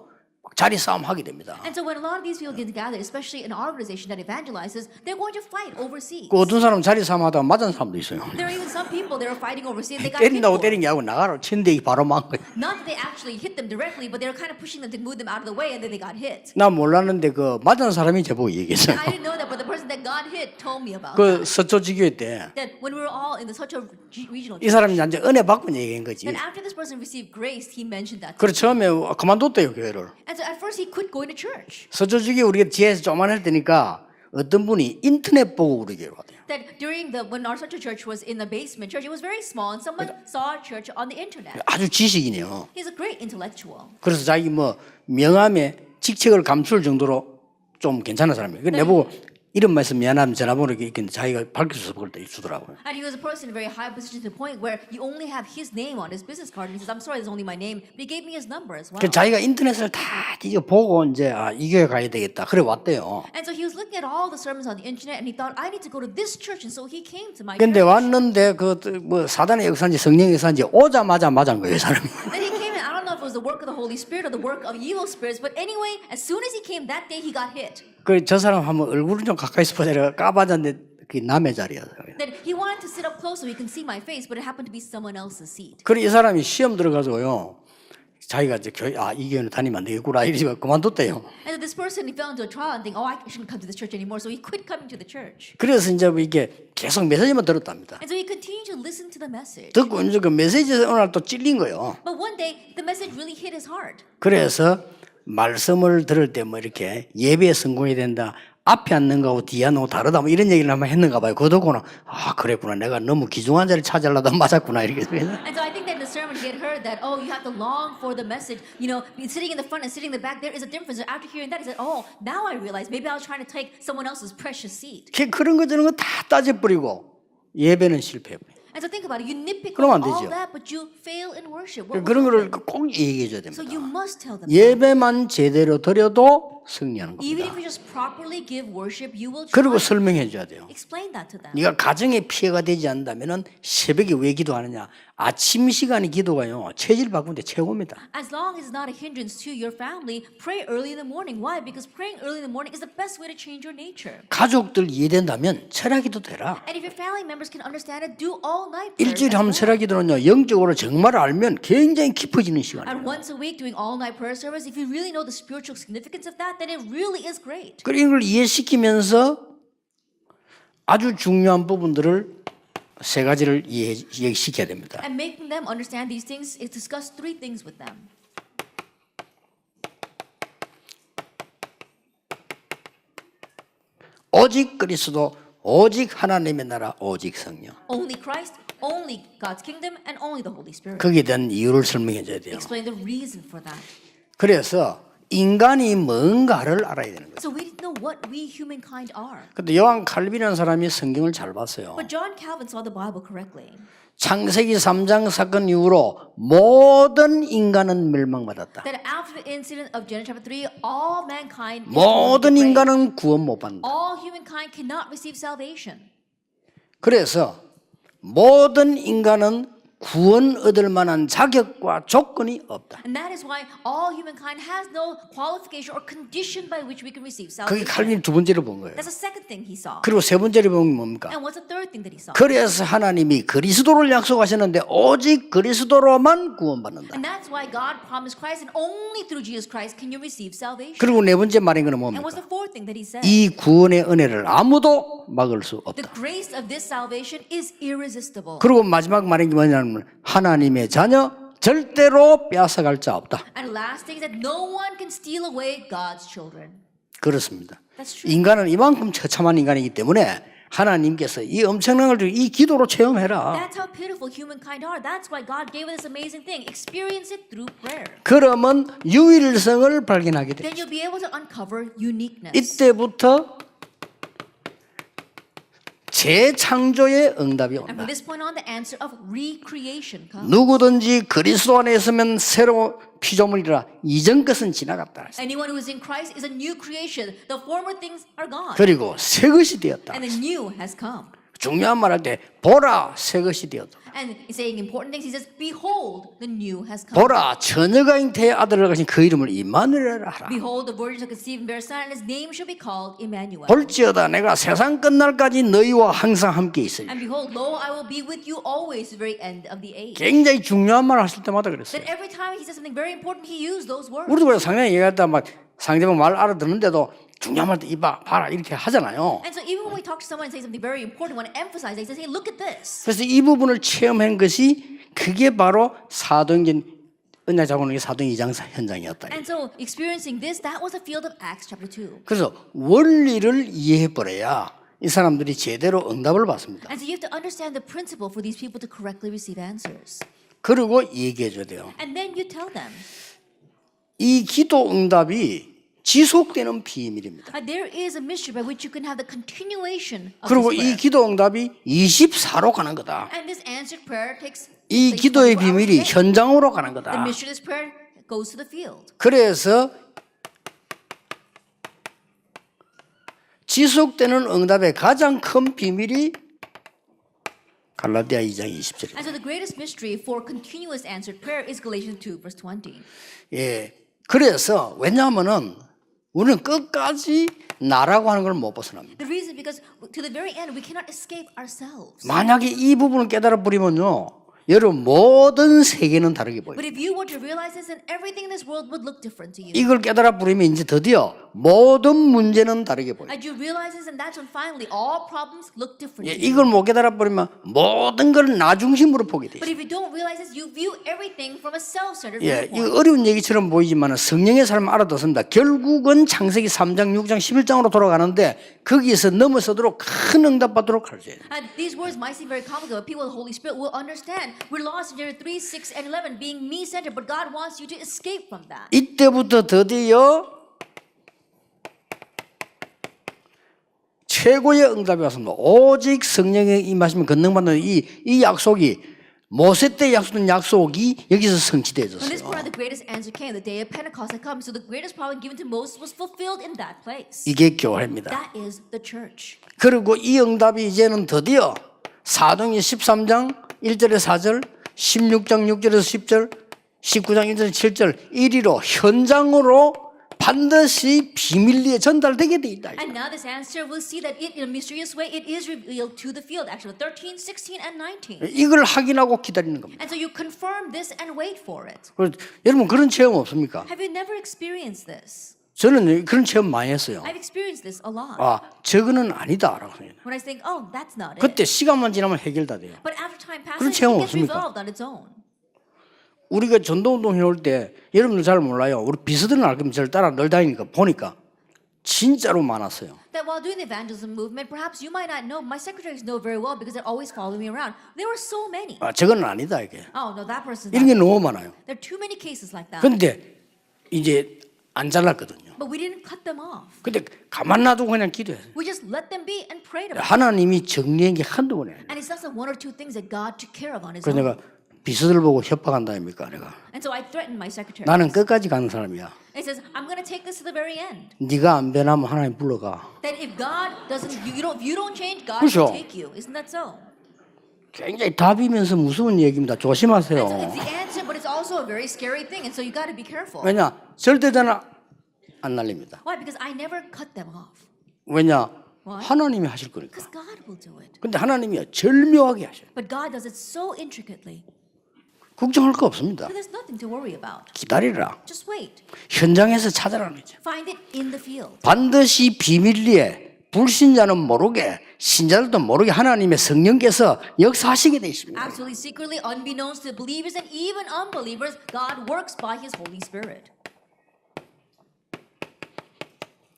자리 싸움 하게 됩니다. And so when a lot of these people get together, especially an organization that evangelizes, they're going to fight over seats. 그 어떤 사람 자리 싸움 하다가 맞은 사람도 있어요. There are even some people that are fighting over seats. They got hit 때린다고 for. 때린 게 아니고 나가라 친대기 바로 막 거예요. Not that they actually hit them directly, but they were kind of pushing them to move them out of the way, and then they got hit. 나 몰랐는데 그 맞은 사람이 제보고 얘기했어요. I didn't know that, but the person that got hit told me about 그 서초지교회 때 이 that when we were all in the such a regional. 사람이 이제 은혜 받고 얘기한 거지. Then after this person received grace, he mentioned that. 그래 처음에 그만뒀대요 교회를. And so at first he quit going to church. 서초지교회 우리가 지하에서 조만할 때니까 어떤 분이 인터넷 보고 우리 교회로 왔대요. That during when our such a church was in the basement church, it was very small, and someone saw our church on the internet. 아주 지식이네요. He's a great intellectual. 그래서 자기 뭐 명함에 직책을 감출 정도로 좀 괜찮은 사람이에요. 그 내보고 이름만 있으면 미안하면 전화번호 있겠는데 자기가 밝혀서 그걸 때 주더라고요. And he was a person in a very high position to the point where you only have his name on his business card. And he says, "I'm sorry, there's only my name." But he gave me his number as well. 그 자기가 인터넷을 다 뒤져 보고 이제 이 교회 가야 되겠다. 그래 왔대요. And so he was looking at all the sermons on the internet, and he thought, "I need to go to this church." And so he came to my 근데 church. 왔는데 그 뭐 사단의 역사인지 성령의 역사인지 오자마자 맞은 거예요, 사람이. Then he came in. I don't know if it was the work of the Holy Spirit or the work of evil spirits, but anyway, as soon as he came that day, he got hit. 그 저 사람 한번 얼굴을 좀 가까이서 보자 까봤는데 그게 남의 자리였어요. That he wanted to sit up close so he can see my face, but it happened to be someone else's seat. 그래 이 사람이 시험 들어가서요. 자기가 이제 교회 이 교회는 다니면 안 되겠구나 이러고 그만뒀대요. And so this person, he fell into a trial and think, "Oh, I shouldn't come to this church anymore." So he quit coming to the church. 그래서 이제 뭐 이게 계속 메시지만 들었답니다. And so he continued to listen to the message. 듣고 이제 그 메시지에서 어느 날 또 찔린 거예요. But one day, the message really hit his heart. 그래서 말씀을 들을 때 뭐 이렇게 예배에 성공해야 된다. 앞에 앉는 거하고 뒤에 앉는 거 다르다. 뭐 이런 얘기를 한번 했는가 봐요. 그거 듣고는 그랬구나. 내가 너무 귀중한 자리를 찾으려다 맞았구나. 이렇게. And so I think that in the sermon he had heard that, oh, you have to long for the message. You know, sitting in the front and sitting in the back, there is a difference. And after hearing that, he said, oh, now I realize maybe I was trying to take someone else's precious seat. 그런 거 저런 거 다 따져버리고 예배는 실패해버려요. And so think about it. You nitpick 그러면 안 on all 되죠. that, but you fail in worship. What will 그런 거를 happen? 꼭 얘기해 줘야 So 됩니다. you must tell them. 예배만 제대로 드려도 승리하는 Even 겁니다. if you just properly give worship, you will 그리고 try. 설명해 줘야 돼요. Explain that to them. 네가 가정에 피해가 되지 않는다면 새벽에 왜 기도하느냐. 아침 시간이 기도가요. 체질 바꾸는데 최고입니다. As long as it's not a hindrance to your family, pray early in the morning. Why? Because praying early in the morning is the best way to change your nature. 가족들 이해된다면 철학기도 되라. And if your family members can understand it, do all night prayers. 일주일에 as 한번 well. 철학기도는요. 영적으로 정말 알면 굉장히 깊어지는 시간이에요. And once a week doing all night prayer service, if you really know the spiritual significance of that, then it really is great. 그리고 이걸 이해시키면서 아주 중요한 부분들을 세 가지를 이해시켜야 됩니다. And making them understand these things is discuss three things with them. 오직 그리스도, 오직 하나님의 나라, 오직 성령. Only Christ, only God's kingdom, and only the Holy Spirit. 거기에 대한 이유를 설명해 줘야 돼요. Explain the reason for that. 그래서 인간이 뭔가를 알아야 되는 거예요. So we need to know what we humankind are. 근데 요한 칼빈이라는 사람이 성경을 잘 봤어요. But John Calvin saw the Bible correctly. 창세기 3장 사건 이후로 모든 인간은 멸망받았다. That after the incident of Genesis chapter 3, all mankind is 모든 going to be 인간은 구원 못 받는다. all humankind cannot receive salvation. 그래서 모든 인간은 구원 얻을 만한 자격과 조건이 없다. And that is why all humankind has no qualification or condition by which we can receive 그게 salvation. 칼빈이 두 번째로 본 거예요. That's the second thing he saw. 그리고 세 번째로 본 게 뭡니까? And what's the third thing that he saw? 그래서 하나님이 그리스도를 약속하셨는데 오직 그리스도로만 구원받는다. And that's why God promised Christ, and only through Jesus Christ can you receive salvation. 그리고 네 번째 말인 거는 And what's 뭡니까? the fourth thing that he said? 이 구원의 은혜를 아무도 막을 수 The 없다. grace of this salvation is irresistible. 그리고 마지막 말인 게 뭐냐면 하나님의 자녀 절대로 빼앗아갈 자 없다. And last thing is that no one can steal away God's children. 그렇습니다. That's true. 인간은 이만큼 처참한 인간이기 때문에 하나님께서 이 엄청난 걸 이 기도로 체험해라. That's how pitiful humankind are. That's why God gave us this amazing thing. Experience it through prayer. 그러면 유일성을 발견하게 돼. Then you'll be able to uncover uniqueness. 이때부터 재창조의 응답이 And from 온다. this point on, the answer of recreation comes. 누구든지 그리스도 안에 있으면 새로 피조물이라 이전 것은 지나갔다. Anyone who is in Christ is a new creation. The former things are gone. 그리고 새 것이 되었다. And the new has come. 중요한 말 할 때 보라 새 것이 되었다. And he's saying important things. He says, behold, the new has come. 보라 처녀가 잉태의 아들을 가진 그 이름을 임마누엘이라 하라. Behold, the virgin shall conceive and bear a son, and his name shall be called Emmanuel. 볼지어다 내가 세상 끝날까지 너희와 항상 함께 있으리. And behold, lo, I will be with you always to the very end of the age. 굉장히 중요한 말을 하실 때마다 그랬어요. That every time he says something very important, he used those words. 우리도 그래 상대방 얘기할 때 막 상대방 말 알아듣는데도 중요한 말 때 이봐 봐라 이렇게 하잖아요. And so even when we talk to someone and say something very important, want to emphasize, they say, hey, look at this. 그래서 이 부분을 체험한 것이 그게 바로 사도행전 은혜 자고는 사도행 2장 현장이었다. And so experiencing this, that was the field of Acts chapter 2. 그래서 원리를 이해해 버려야 이 사람들이 제대로 응답을 받습니다. And so you have to understand the principle for these people to correctly receive answers. 그리고 얘기해 줘야 돼요. And then you tell them. 이 기도 응답이 지속되는 비밀입니다. There is a mystery by which you can have the continuation of 그리고 this 이 prayer. 기도 응답이 24로 가는 거다. And this answered prayer takes 이 takes 기도의 24 hours a 비밀이 day. 현장으로 가는 The 거다. mystery of this prayer goes to the field. 그래서 지속되는 응답의 가장 큰 비밀이 갈라디아 2장 20절입니다. And so the greatest mystery for continuous answered prayer is Galatians 2 verse 20. 예, 그래서 왜냐하면은 우리는 끝까지 나라고 하는 걸 못 벗어납니다. The reason because to the very end we cannot escape ourselves. 만약에 이 부분을 깨달아 버리면요, 여러분 모든 세계는 다르게 보여요. But if you were to realize this, then everything in this world would look different to you. 이걸 깨달아 버리면 이제 드디어 모든 문제는 다르게 보여요. And you realize this, and that's when finally all problems look different 예, to you. 이걸 못 깨달아 버리면 모든 걸 나 중심으로 보게 돼요. But if you don't realize this, you view everything from a self-centered 예, viewpoint. 이거 어려운 얘기처럼 보이지만 성령의 삶을 알아듣습니다. 결국은 창세기 3장, 6장, 11장으로 돌아가는데 거기에서 넘어서도록 큰 응답받도록 가르쳐야 돼요. And these words might seem very complicated, but people with the Holy Spirit will understand. We're lost in Genesis 3, 6, and 11 being me-centered, but God wants you to escape from that. 이때부터 드디어 최고의 응답이 왔습니다. 오직 성령의 임하시면 권능받는 이 약속이 모세 때 약속된 약속이 여기서 From this 성취되어졌어요. point on, the greatest answer came. The day of Pentecost had come. So the greatest promise given to Moses was fulfilled in that place. 이게 교회입니다. That is the church. 그리고 이 응답이 이제는 드디어 사도행전 13장 1절에 4절, 16장 6절에서 10절, 19장 1절에서 7절 이리로 현장으로 반드시 비밀리에 전달되게 돼 있다. And now this answer, we'll see that it, in a mysterious way, it is revealed to the field. Actually, 13, 16, and 19. 이걸 확인하고 기다리는 겁니다. And so you confirm this and wait for it. 그래서 여러분 그런 체험 없습니까? Have you never experienced this? 저는 그런 체험 많이 했어요. I've experienced this a lot. 아, 저거는 아니다라고 생각해요. When I think, oh, that's not it. 그때 시간만 지나면 해결다 돼요. But after time passes, 그런 it 체험 gets 없습니까? resolved on its own. 우리가 전도운동 해올 때 여러분들 잘 몰라요. 우리 비서들은 알 겁니다. 저를 따라 늘 다니니까 보니까 진짜로 많았어요. That while doing the evangelism movement, perhaps you might not know, my secretaries know very well because they always follow me around. There were so many. 저건 아니다 이게. Oh, no, that person's 이런 게 not. 너무 많아요. There are too many cases like that. 근데 이제 안 잘랐거든요. But we didn't cut them off. 근데 가만 놔두고 그냥 기도했어요. We just let them be and prayed about it. 하나님이 정리한 게 한두 번이에요. And it's not one or two things that God took care of on His 그래서 own. 내가 비서들 보고 협박한다 아닙니까 내가. And so I threatened my secretary. 나는 끝까지 가는 사람이야. It says, I'm going to take this to the very end. 네가 안 변하면 하나님 불러가. That if God doesn't, you don't change, God 그렇죠. will take you. Isn't that so? 굉장히 답이면서 무서운 얘기입니다. And so 조심하세요. it's the answer, but it's also a very scary thing. And so you got to be careful. 왜냐? 절대자는 안 날립니다. Why? Because I never cut them off. 왜냐? Why? 하나님이 하실 거니까. Because God will do it. 근데 하나님이 절묘하게 하셔요. But God does it so intricately. 걱정할 거 없습니다. So there's nothing to worry about. 기다리라. Just wait. 현장에서 찾아라는 거죠. Find it in the field. 반드시 비밀리에 불신자는 모르게 신자들도 모르게 하나님의 성령께서 역사하시게 되어 있습니다. Absolutely secretly, unbeknownst to believers and even unbelievers, God works by His Holy Spirit.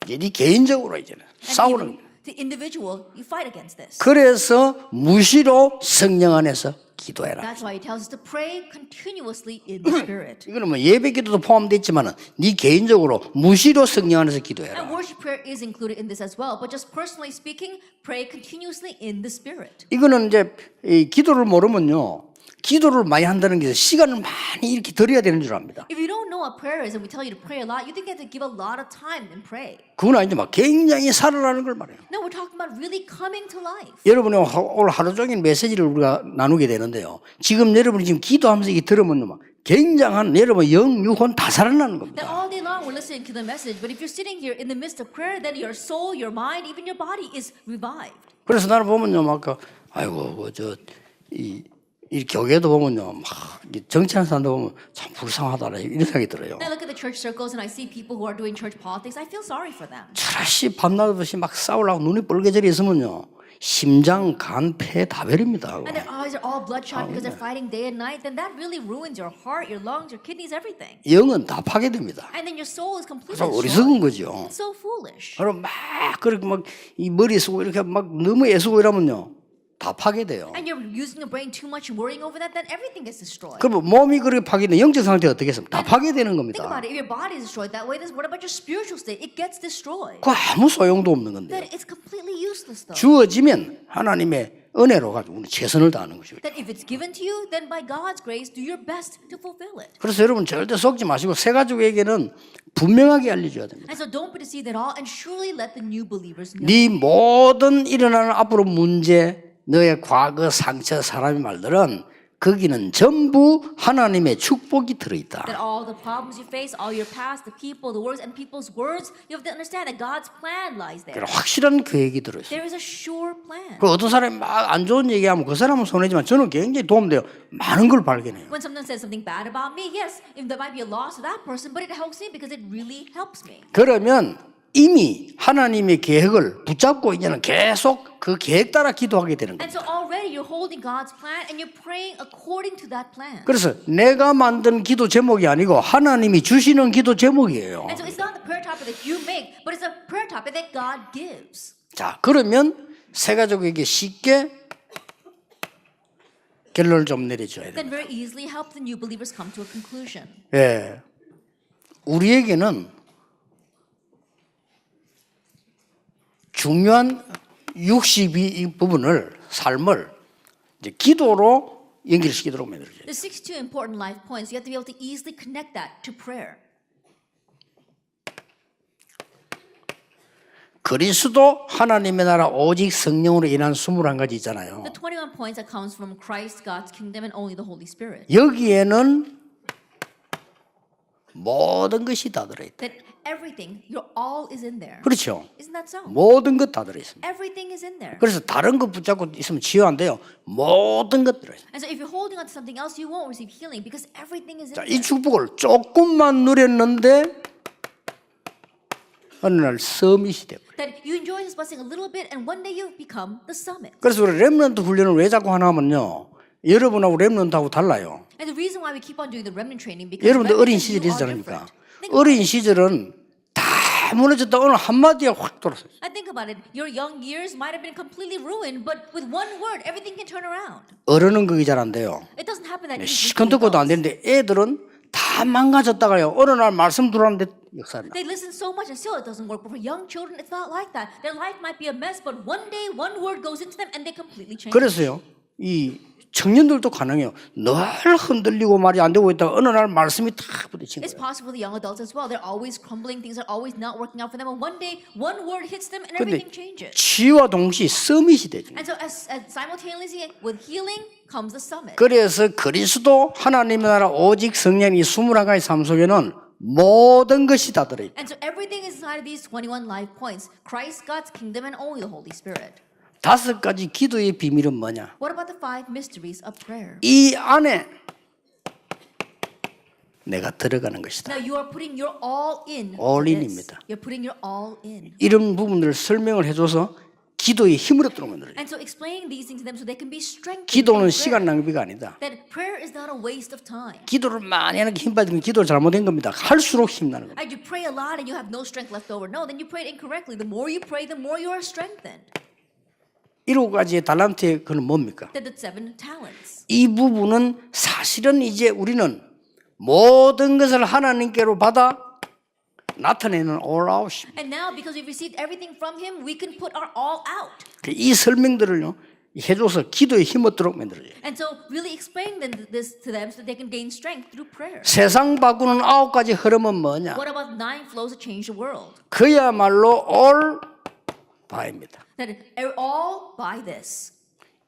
이제 네 개인적으로 이제는 And 싸우는 even the individual, you fight against this. 그래서 무시로 성령 안에서 기도해라. That's why He tells us to pray continuously in the Spirit. 이거는 뭐 예배 기도도 포함되어 있지만은 네 개인적으로 무시로 성령 안에서 기도해라. And worship prayer is included in this as well. But just personally speaking, pray continuously in the Spirit. 이거는 이제 이 기도를 모르면요. 기도를 많이 한다는 게 시간을 많이 이렇게 들여야 되는 줄 압니다. If you don't know what prayer is and we tell you to pray a lot, you think you have to give a lot of time and pray. 그건 아닌데 막 굉장히 살아나는 걸 말해요. No, we're talking about really coming to life. 여러분이 오늘 하루 종일 메시지를 우리가 나누게 되는데요. 지금 여러분이 지금 기도하면서 이게 들으면요. 막 굉장한 여러분 영, 육혼 다 살아나는 That 겁니다. all day long we're listening to the message, but if you're sitting here in the midst of prayer, then your soul, your mind, even your body is revived. 그래서 나는 보면요. 막 아이고 이 교회도 보면요. 막 정치하는 사람도 보면 참 불쌍하다 이런 생각이 들어요. I look at the church circles and I see people who are doing church politics. I feel sorry for them. 차라리 밤낮없이 막 싸우려고 눈이 뻘개져리 있으면요. 심장, 간, 폐 다 베립니다. And their eyes are all bloodshot because they're fighting day and night. Then that really ruins your heart, your lungs, your kidneys, everything. 영은 다 파괴됩니다. And then your soul is completely 그래서 어리석은 destroyed. 거죠. It's so foolish. 그럼 막 그렇게 막 이 머리 쓰고 이렇게 막 너무 애쓰고 이러면요. 다 파괴돼요. And you're using your brain too much and worrying over that, then everything gets destroyed. 그럼 몸이 그렇게 파괴되면 영적 상태 어떻게 했습니까? 다 파괴되는 Think 겁니다. about it. If your body is destroyed that way, then what about your spiritual state? It gets destroyed. 그 아무 소용도 없는 건데 Then it's completely useless though. 주어지면 하나님의 은혜로 가지고 우리 최선을 다하는 것이죠. That if it's given to you, then by God's grace, do your best to fulfill it. 그래서 여러분 절대 속지 마시고 새 가족에게는 분명하게 알려줘야 됩니다. And so don't be deceived at all, and surely let the new believers know. 네 모든 일어나는 앞으로 문제, 너의 과거, 상처, 사람의 말들은 거기는 전부 하나님의 축복이 들어있다. That all the problems you face, all your past, the people, the words, and people's words, you have to understand that God's plan lies there. 그런 확실한 계획이 들어있어요. There is a sure plan. 그 어떤 사람이 막 안 좋은 얘기하면 그 사람은 손해지만 저는 굉장히 도움돼요. 많은 걸 발견해요. When someone says something bad about me, yes, there might be a loss to that person, but it helps me because it really helps me. 그러면 이미 하나님의 계획을 붙잡고 이제는 계속 그 계획 따라 기도하게 되는 And 겁니다. so already you're holding God's plan and you're praying according to that plan. 그래서 내가 만든 기도 제목이 아니고 하나님이 주시는 기도 제목이에요. And so it's not the prayer topic that you make, but it's a prayer topic that God gives. 자, 그러면 새 가족에게 쉽게 결론을 좀 내려줘야 돼요. Then very easily help the new believers come to a conclusion. 예, 우리에게는 중요한 62 부분을 삶을 이제 기도로 연결시키도록 만들어줘요. There's 62 important life points. You have to be able to easily connect that to prayer. 그리스도 하나님의 나라 오직 성령으로 인한 21가지 있잖아요. The 21 points that comes from Christ, God's kingdom, and only the Holy Spirit. 여기에는 모든 것이 다 들어있다. That everything, your all is in there. 그렇죠. Isn't that so? 모든 것 다 들어있습니다. Everything is in there. 그래서 다른 것 붙잡고 있으면 치유 안 돼요. 모든 것 들어있습니다. And so if you're holding on to something else, you won't receive healing because everything is in 자, there. 이 축복을 조금만 누렸는데 어느 날 서밋이 되고. That you enjoy this blessing a little bit and one day you become the summit. 그래서 우리 렘넌트 훈련을 왜 자꾸 하나 하면요. 여러분하고 렘넌트하고 달라요. And the reason why we keep on doing the remnant training because 여러분도 어린 remnant and 시절이 you are 있지 않습니까? different. Think 어린 시절은 다 무너졌다 오늘 한마디에 확 돌아서요. I think about it. Your young years might have been completely ruined, but with one word, everything can turn around. 어른은 그게 잘 안 돼요. It doesn't happen that easily. 시큰 듣고도 안 되는데 애들은 다 망가졌다가요. 어느 날 말씀 들어왔는데 역사를 나. They listen so much and still it doesn't work. But for young children, it's not like that. Their life might be a mess, but one day, one word goes into them and they completely change. 그래서요. 이 청년들도 가능해요. 늘 흔들리고 말이 안 되고 있다가 어느 날 말씀이 탁 부딪힌 It's 거예요. possible for the young adults as well. They're always crumbling. Things are always not working out for them. And one day, one word hits them and 근데 everything changes. 치유와 동시에 서밋이 되죠. And so as simultaneously with healing comes the summit. 그래서 그리스도 하나님의 나라 오직 성령 이 21가지 삶 속에는 모든 것이 다 들어있다. And so everything is inside of these 21 life points. Christ, God's kingdom, and only the Holy Spirit. 5가지 기도의 비밀은 뭐냐? What about the 5 mysteries of prayer? 이 안에 내가 들어가는 것이다. Now you are putting your all in. All to this. in입니다. You're putting your all in. 이런 부분들을 설명을 해줘서 기도의 힘을 얻도록 만들어요. And so explaining these things to them so they can be strengthened. 기도는 in 시간 prayer. 낭비가 아니다. That prayer is not a waste of time. 기도를 많이 하는 게 힘 빠지면 기도를 잘못된 겁니다. 할수록 힘나는 겁니다. You pray a lot and you have no strength left over. No, then you prayed incorrectly. The more you pray, the more you are strengthened. 7가지의 달란트의 그는 뭡니까? That the 7 talents. 이 부분은 사실은 이제 우리는 모든 것을 하나님께로 받아 나타내는 올아웃입니다. And now because we've received everything from him, we can put our all out. 이 설명들을요 해줘서 기도에 힘 얻도록 만들어요. And so really explain this to them so that they can gain strength through prayer. 세상 바꾸는 9가지 흐름은 뭐냐? What about 9 flows to change the world? 그야말로 all by입니다. That all by this.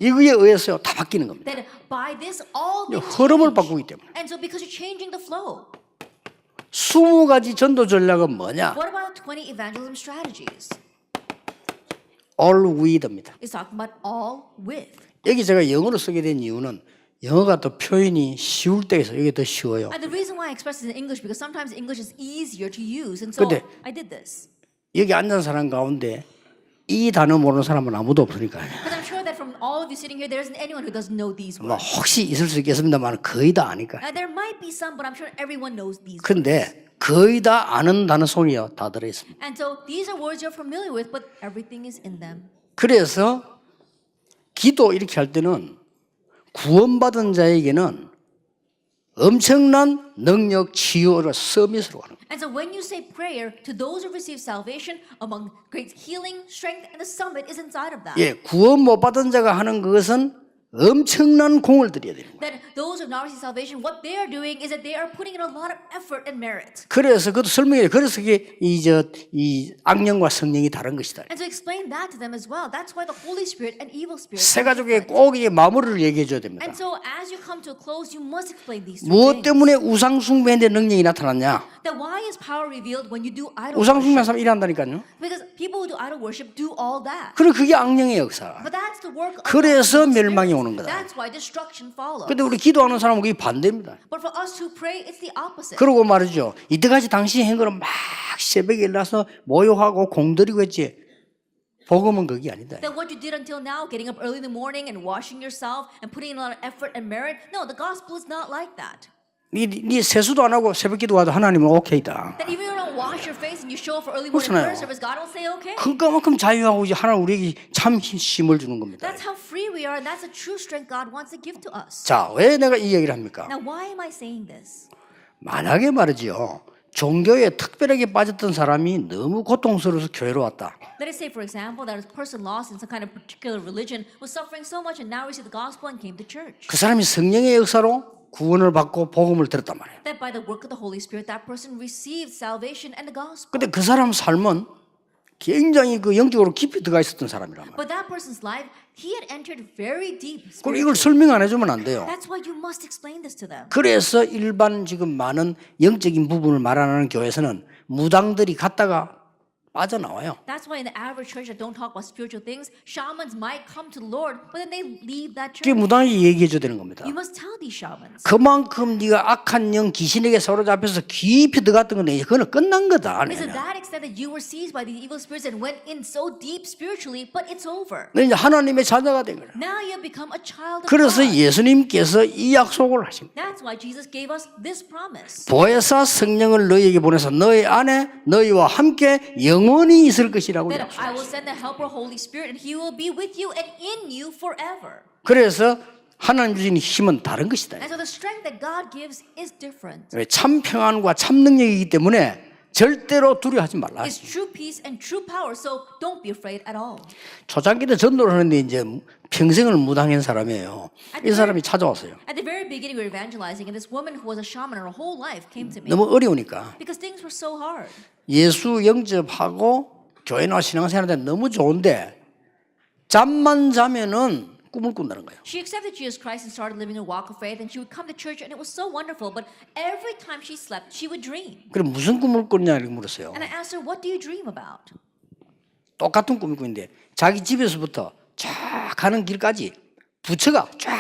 이거에 의해서요 다 바뀌는 겁니다. That by this all things 흐름을 change. 바꾸기 때문에. And so because you're changing the flow. 20가지 전도 전략은 뭐냐? What about 20 evangelism strategies? all with입니다. It's talking about all with. 여기 제가 영어로 쓰게 된 이유는 영어가 더 표현이 쉬울 때에서 이게 더 쉬워요. And the reason why I express it in English because sometimes English is easier to use. And so 근데 I did this. 여기 앉은 사람 가운데 이 단어 모르는 사람은 아무도 없으니까 Because I'm sure that from all of you sitting here, there isn't anyone who doesn't know these 뭐 words. 혹시 있을 수 있겠습니다만 거의 다 아니까. There might be some, but I'm sure everyone knows these words. 근데 거의 다 아는 단어 속이요 다 들어있습니다. And so these are words you're familiar with, but everything is in them. 그래서 기도 이렇게 할 때는 구원받은 자에게는 엄청난 능력, 치유를 서밋으로 하는 거예요. And so when you say prayer to those who receive salvation, among great healing, strength, and the summit is inside of that. 예, 구원 못 받은 자가 하는 것은 엄청난 공을 들여야 되는 거예요. That those who have not received salvation, what they are doing is that they are putting in a lot of effort and merit. 그래서 그것도 설명해요. 그래서 이게 이 악령과 성령이 다른 것이다. And so explain that to them as well. That's why the Holy Spirit and evil spirit. 세 가족의 꼭 이게 마무리를 얘기해 줘야 됩니다. And so as you come to a close, you must explain these two 무엇 things. 때문에 우상 숭배인데 능력이 나타났냐? That why is power revealed when you do idol 우상 숭배한 worship? 사람 일한다니까요. Because people who do idol worship do all that. 그리고 그게 악령의 역사. But that's the work of 그래서 the Holy 멸망이 Spirit. 오는 거다. That's why destruction follows. 근데 우리 기도하는 사람은 그게 반대입니다. But for us who pray, it's the opposite. 그러고 말이죠. 이때까지 당신이 한 거는 막 새벽에 일어나서 모욕하고 공들이고 했지. 복음은 그게 아니다. That what you did until now, getting up early in the morning and washing yourself and putting in a lot of effort and merit, no, the gospel is not like that. 네 세수도 안 하고 새벽 기도와도 하나님은 오케이다. That even if you don't wash your face and you show up for early morning 그렇잖아요. prayer service, God will say okay. 그만큼 자유하고 이제 하나님 우리에게 참 힘을 주는 겁니다. That's how free we are, and that's the true strength God wants to give to us. 자, 왜 내가 이 얘기를 합니까? Now, why am I saying this? 만약에 말이죠. 종교에 특별하게 빠졌던 사람이 너무 고통스러워서 교회로 왔다. Let us say, for example, that a person lost in some kind of particular religion was suffering so much and now received the gospel and came to church. 그 사람이 성령의 역사로 구원을 받고 복음을 들었단 말이에요. That by the work of the Holy Spirit, that person received salvation and the gospel. 근데 그 사람 삶은 굉장히 그 영적으로 깊이 들어가 있었던 사람이란 말이에요. But that person's life, he had entered very deep. 그리고 이걸 설명 안 해주면 안 돼요. That's why you must explain this to them. 그래서 일반 지금 많은 영적인 부분을 말하는 교회에서는 무당들이 갔다가 빠져나와요. That's why in the average church that don't talk about spiritual things, shamans might come to the Lord, but then they leave that 그게 church. 무당에게 얘기해 줘야 되는 겁니다. You must tell these shamans. 그만큼 네가 악한 영 귀신에게 사로잡혀서 깊이 들어갔던 건데 그거는 끝난 거다. It's to that extent that you were seized by these evil spirits and went in so deep spiritually, but it's over. 너 이제 하나님의 자녀가 된 거야. Now you have become a child of 그래서 God. 예수님께서 이 약속을 하십니다. That's why Jesus gave us this promise. 보혜사 성령을 너희에게 보내서 너희 안에 너희와 함께 영원히 있을 것이라고 That I will 약속하셨어요. send the Helper, Holy Spirit, and He will be with you and in you forever. 그래서 하나님 주신 힘은 다른 것이다. And so the strength that God gives is different. 참 평안과 참 능력이기 때문에 절대로 두려워하지 말라. It's true peace and true power, so don't be afraid at all. 초창기 때 전도를 하는데 이제 평생을 무당한 사람이에요. 이 사람이 찾아왔어요. At the very beginning, we were evangelizing, and this woman who was a shaman her whole life came to me 너무 어려우니까 because things were so hard. 예수 영접하고 교회나 신앙생활하는데 너무 좋은데 잠만 자면은 꿈을 꾼다는 거예요. She accepted Jesus Christ and started living a walk of faith, and she would come to church, and it was so wonderful. But every time she slept, she would dream. 그럼 무슨 꿈을 꿨냐 이렇게 물었어요. And I asked her, "What do you dream about?" 똑같은 꿈을 꾸는데 자기 집에서부터 쫙 가는 길까지 부처가 쫙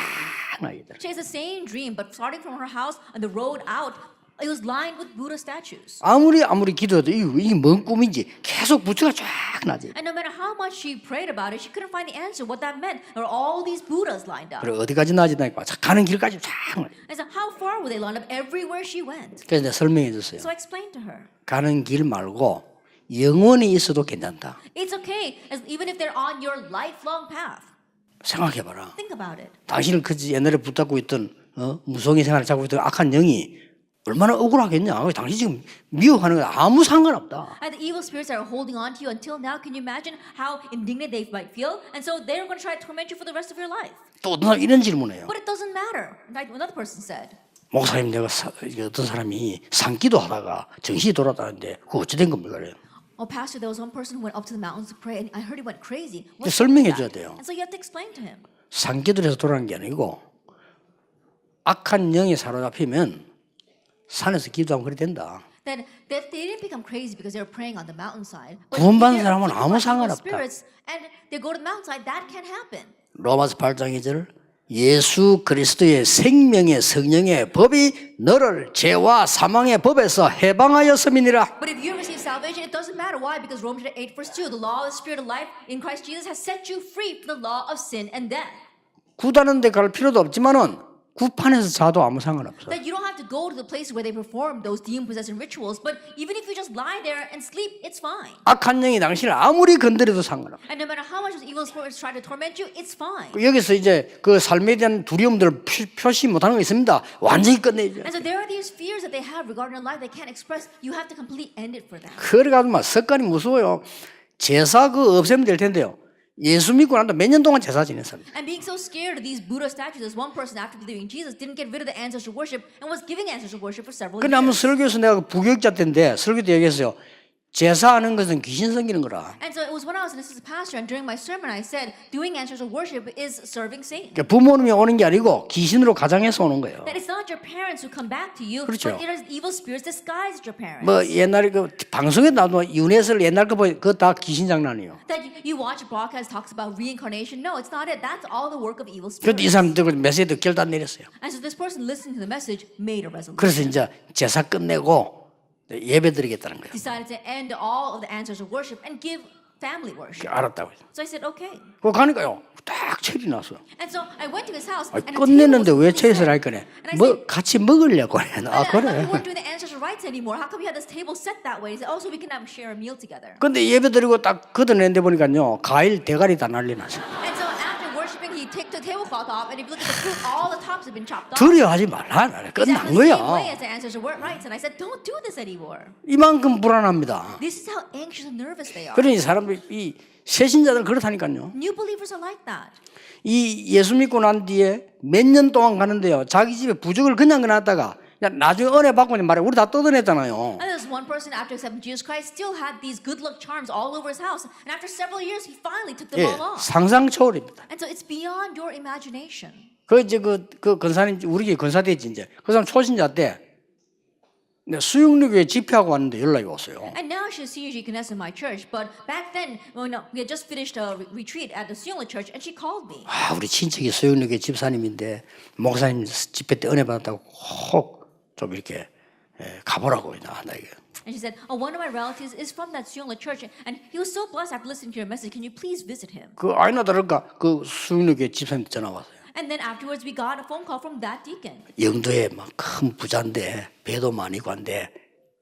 나있더라. She has the same dream, but starting from her house and the road out, it was lined with Buddha statues. 아무리 기도해도 이게 뭔 꿈인지 계속 부처가 쫙 나지. And no matter how much she prayed about it, she couldn't find the answer. What that meant? There were all these Buddhas lined up. 그래 어디까지 나지다니까 가는 길까지 쫙 나지. I said, "How far were they lined up? Everywhere she went." 그래서 내가 설명해 줬어요. So I explained to her, 가는 길 말고 영원히 있어도 괜찮다. "It's okay, even if they're on your lifelong path. 생각해봐라. Think about it. 당신을 그 옛날에 붙잡고 있던 무속인 생활을 잡고 있던 악한 영이 얼마나 억울하겠냐. 당신 지금 미혹하는 거 아무 상관없다. And the evil spirits that are holding on to you until now, can you imagine how indignant they might feel? And so they're going to try to torment you for the rest of your life. 또 어떤 사람 이런 질문해요. But it doesn't matter. Like another person said, 목사님 내가 어떤 사람이 산기도 하다가 정신이 돌아다니는데 그거 어찌 된 겁니까? 그래요. "Oh, Pastor, there was one person who went up to the mountains to pray, and I heard he went crazy." What's 설명해 wrong with 줘야 that? 돼요. And so you have to explain to him. 산기도를 해서 돌아가는 게 아니고 악한 영에 사로잡히면 산에서 기도하면 그래 된다. That they didn't become crazy because they were praying on the mountainside. But 구원받은 if they're 사람은 afflicted 아무 by evil 상관없다. spirits and they go to the mountainside, that can happen. 로마서 8장 2절 예수 그리스도의 생명의 성령의 법이 너를 죄와 사망의 법에서 해방하였음이니라. But if you receive salvation, it doesn't matter. Why? Because Romans 8 verse 2, the law of the spirit of life in Christ Jesus has set you free from the law of sin and death. 구다는 데 갈 필요도 없지만은 구판에서 자도 아무 상관없어. That you don't have to go to the place where they perform those demon-possessing rituals, but even if you just lie there and sleep, it's fine. 악한 영이 당신을 아무리 건드려도 상관없어. And no matter how much those evil spirits try to torment you, it's fine. 여기서 이제 그 삶에 대한 두려움들을 표시 못하는 거 있습니다. 완전히 끝내죠. And so there are these fears that they have regarding their life they can't express. You have to completely end it for them. 그래가지고 막 습관이 무서워요. 제사 그 없애면 될 텐데요. 예수 믿고 난다 몇 년 동안 제사 지냈어요. And being so scared of these Buddha statues, there's one person after believing Jesus didn't get rid of the ancestral worship and was giving ancestral worship for several 근데 한번 years. 설교에서 내가 부교육자 때인데 설교 때 얘기했어요. 제사하는 것은 귀신 섬기는 거라. And so it was when I was an assistant pastor, and during my sermon, I said, doing ancestral worship is serving Satan. 그러니까 부모님이 오는 게 아니고 귀신으로 가장해서 오는 거예요. That it's not your parents who come back to you, 그렇죠. but it is evil spirits disguised as your parents. 뭐 옛날에 그 방송에 나도 윤회설 옛날 거 보니 그거 다 귀신 장난이에요. That you watch a broadcast talks about reincarnation. No, it's not it. That's all the work of evil 그런데 이 spirits. 사람 듣고 메시지 결단 내렸어요. And so this person listening to the message made a resolution. 그래서 이제 제사 끝내고 예배 드리겠다는 거예요. Decided to end all of the ancestral worship and give family worship. 알았다고 해서. So I said, okay. 그거 가니까요. 딱 철이 났어. And so I went to his house. 아, and the 끝냈는데 table 왜 was 철에서 set. 할 거네? And I 뭐 said, 같이 먹으려고 그래. 아 I thought we 그래. weren't doing the ancestral rites anymore. How come we had this table set that way? He said, oh, so we can share a meal together. 근데 예배 드리고 딱 걷어낸데 보니까요. 과일 대가리 다 난리 났어. And so after worshiping, he took the tablecloth off, and if you look at the fruit, all the tops have been chopped off. 두려워하지 말라. 나를 Exactly 끝난 the same way 거야. as the ancestral rites. And I said, don't do this anymore. 이만큼 불안합니다. This is how anxious and nervous they are. 그러니 사람들이 이 새신자들 그렇다니까요. New believers are like that. 이 예수 믿고 난 뒤에 몇 년 동안 가는데요. 자기 집에 부적을 그냥 놔다가 나중에 은혜 받고 말해 우리 다 뜯어냈잖아요. And there's one person after accepting Jesus Christ still had these good luck charms all over his house. And after several years, he finally took them 예, all off. 상상 초월입니다. And so it's beyond your imagination. 그 이제 그 권사님 우리 집 권사대지 이제 그 사람 초신자 때 네, 수영교회 집회하고 왔는데 연락이 왔어요. And now she's senior deaconess in my church. But back then, well, no, we had just finished a retreat at the Seungla Church, and she called me. 아, 우리 친척이 수영교회 집사님인데 목사님 집회 때 은혜 받았다고 혹 좀 이렇게 가보라고 나에게. And she said, "Oh, one of my relatives is from that Seungla Church, and he was so blessed after listening to your message. Can you please visit him?" 그 아니나 다를까 그 수영교회 집사님 전화 왔어요. And then afterwards, we got a phone call from that deacon. 영도에 막 큰 부자인데 배도 많이 관데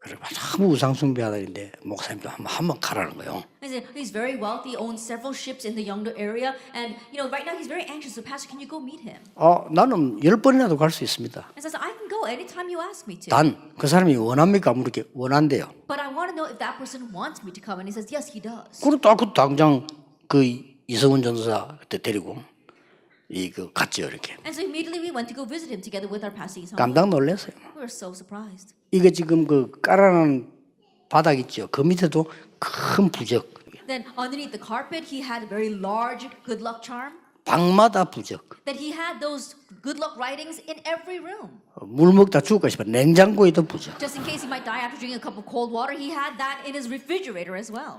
그래 너무 우상숭배하다는데 목사님도 한번 가라는 거예요. I said, he's very wealthy, owns several ships in the Yeongdo area, and right now he's very anxious. So, Pastor, can you go meet him? 나는 10번이라도 갈 수 있습니다. And so I said, I can go anytime you ask me to. 단 그 사람이 원합니까? 이렇게 원한대요. But I want to know if that person wants me to come. And he says, yes, he does. 그렇다 그 당장 그 이성훈 전도사 그때 데리고 갔죠 이렇게. And so immediately we went to go visit him together with our pastor. 깜짝 놀랐어요. We were so surprised. 이게 지금 그 깔아놓은 바닥 있죠. 그 밑에도 큰 부적. Then underneath the carpet, he had a very large good luck charm. 방마다 부적. That he had those good luck writings in every room. 물 먹다 죽을까 싶어 냉장고에도 부적. Just in case he might die after drinking a cup of cold water, he had that in his refrigerator as well.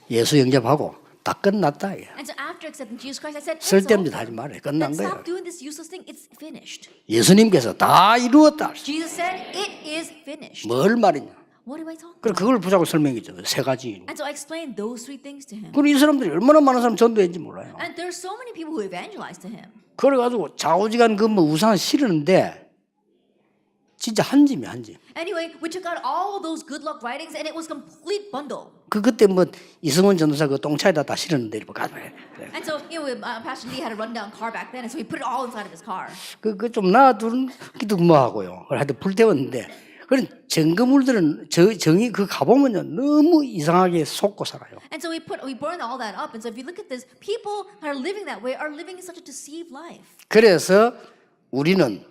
예수 영접하고 다 끝났다. And so after accepting Jesus Christ, I said, 쓸데없는 it's 짓 하지 over. 말아요. 끝난 Then 거예요. stop doing this useless thing. It's finished. 예수님께서 다 이루었다. Jesus said, it is finished. 뭘 말이냐? What am I talking 그래 그걸 보자고 설명했죠. 세 가지. And so I explained those three things to him. 그리고 이 사람들이 얼마나 많은 사람 전도했는지 몰라요. And there's so many people who evangelized to him. 그래가지고 좌우지간 그 뭐 우산 실었는데 진짜 한 짐이 한 짐. Anyway, we took out all those good luck writings and it was complete bundle. 그때 뭐 이승원 전도사 그 똥차에다 다 실었는데 이렇게 가져와요. And so, Pastor Lee had a rundown car back then, and so he put it all inside of his car. 그좀 놔두기도 뭐하고요. 하여튼 불태웠는데 그런 정거물들은 정이 그 가보면요 너무 이상하게 속고 살아요. And so we burned all that up. And so if you look at this, people that are living that way are living in such a deceived life. 그래서 우리는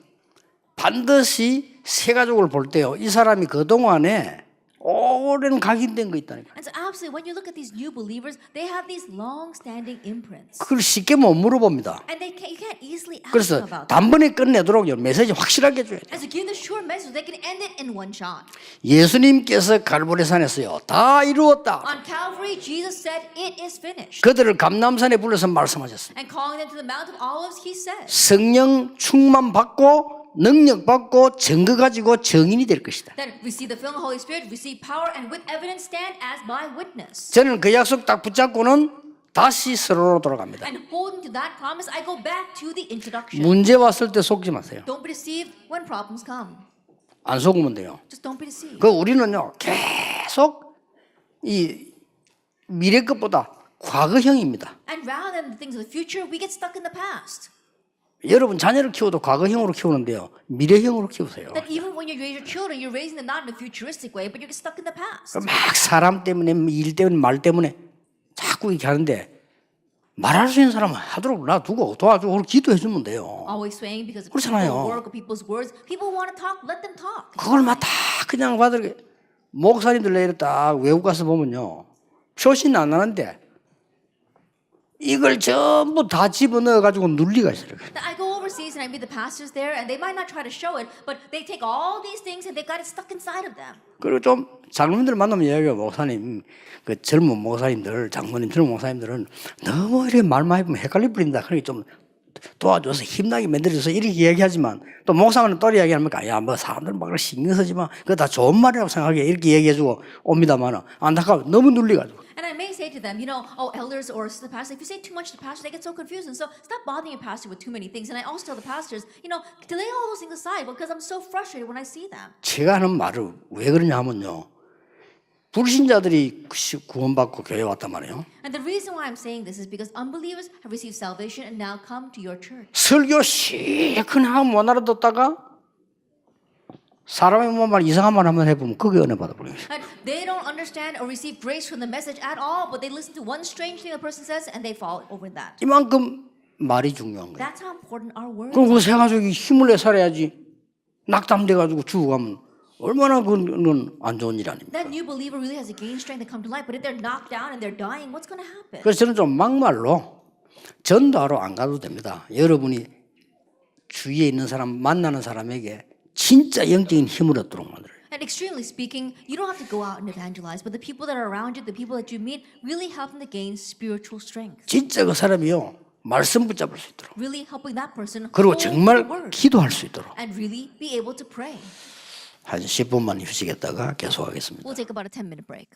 반드시 새 가족을 볼 때요 이 사람이 그 동안에 오랜 각인된 거 있다니까. And so absolutely, when you look at these new believers, they have these long-standing imprints. 그걸 쉽게 못 물어봅니다. And you can't easily ask them 그래서 about that. 단번에 끝내도록요 메시지 확실하게 줘야 돼. And so give them the short message, they can end it in one shot. 예수님께서 갈보리산에서요 다 이루었다. On Calvary, Jesus said, it is finished. 그들을 감람산에 불러서 말씀하셨습니다. And calling them to the Mount of Olives, he said, 성령 충만 받고 능력 받고 증거 가지고 증인이 될 것이다. that receive the filling of the Holy Spirit, receive power, and with evidence stand as my witness. 저는 그 약속 딱 붙잡고는 다시 서로로 돌아갑니다. And holding to that promise, I go back to the introduction. 문제 왔을 때 속지 마세요. Don't be deceived when problems come. 안 속으면 돼요. Just don't be deceived. 그 우리는요 계속 이 미래 것보다 과거형입니다. And rather than the things of the future, we get stuck in the past. 여러분 자녀를 키워도 과거형으로 키우는데요 미래형으로 키우세요. That even when you raise your children, you're raising them not in a futuristic way, but you get stuck in the past. 막 사람 때문에 일 때문에 말 때문에 자꾸 이렇게 하는데 말할 수 있는 사람은 하도록 놔두고 도와주고 그걸 기도해 주면 돼요. Always swaying because of 그렇잖아요. people's work or people's words. People want to talk, let them talk. 그걸 막 다 그냥 받을 목사님들 내일 딱 외국 가서 보면요 표시는 안 나는데 이걸 전부 다 집어넣어 가지고 눌리가 있어요. Now, I go overseas and I meet the pastors there, and they might not try to show it, but they take all these things and they got it stuck inside of them. 그리고 좀 장로님들 만나면 이야기해요. 목사님, 그 젊은 목사님들, 장모님, 젊은 목사님들은 너무 이렇게 말 많이 하면 헷갈려 버린다. 그러니 좀 도와줘서 힘나게 만들어줘서 이렇게 이야기하지만 또 목사는 또 이야기하니까 야, 뭐 사람들 막 신경 쓰지 마. 그거 다 좋은 말이라고 생각해. 이렇게 얘기해주고 옵니다만 안타까워. 너무 눌려가지고. And I may say to them, oh, elders or assistant pastor, if you say too much to the pastor, they get so confused. And so stop bothering your pastor with too many things. And I also tell the pastors, delay all those things aside because I'm so frustrated when I see them. 제가 하는 말을 왜 그러냐 하면요. 불신자들이 구원받고 교회 왔단 말이에요. And the reason why I'm saying this is because unbelievers have received salvation and now come to your church. 설교 시큰하고 못 알아듣다가 사람의 말 이상한 말 한번 해보면 그게 은혜 받아버려요. And they don't understand or receive grace from the message at all, but they listen to one strange thing a person says and they fall over that. 이만큼 말이 중요한 거예요. That's how important our words 그럼 그 새 가족이 힘을 내 살아야지 낙담돼가지고 죽어가면 얼마나 그건 안 좋은 일 아닙니까? That new believer really has to gain strength to come to life, but if they're knocked down and they're dying, what's going to happen? 그래서 저는 좀 막말로 전도하러 안 가도 됩니다. 여러분이 주위에 있는 사람 만나는 사람에게 진짜 영적인 힘을 얻도록 만들어요. And extremely speaking, you don't have to go out and evangelize, but the people that are around you, the people that you meet, really help them to gain spiritual strength. 진짜 그 사람이요 말씀 붙잡을 수 있도록 Really helping that person 그리고 hold the 정말 word 기도할 수 있도록 and really be able to pray. 한 10분만 휴식했다가 계속하겠습니다. We'll take about a 10-minute break.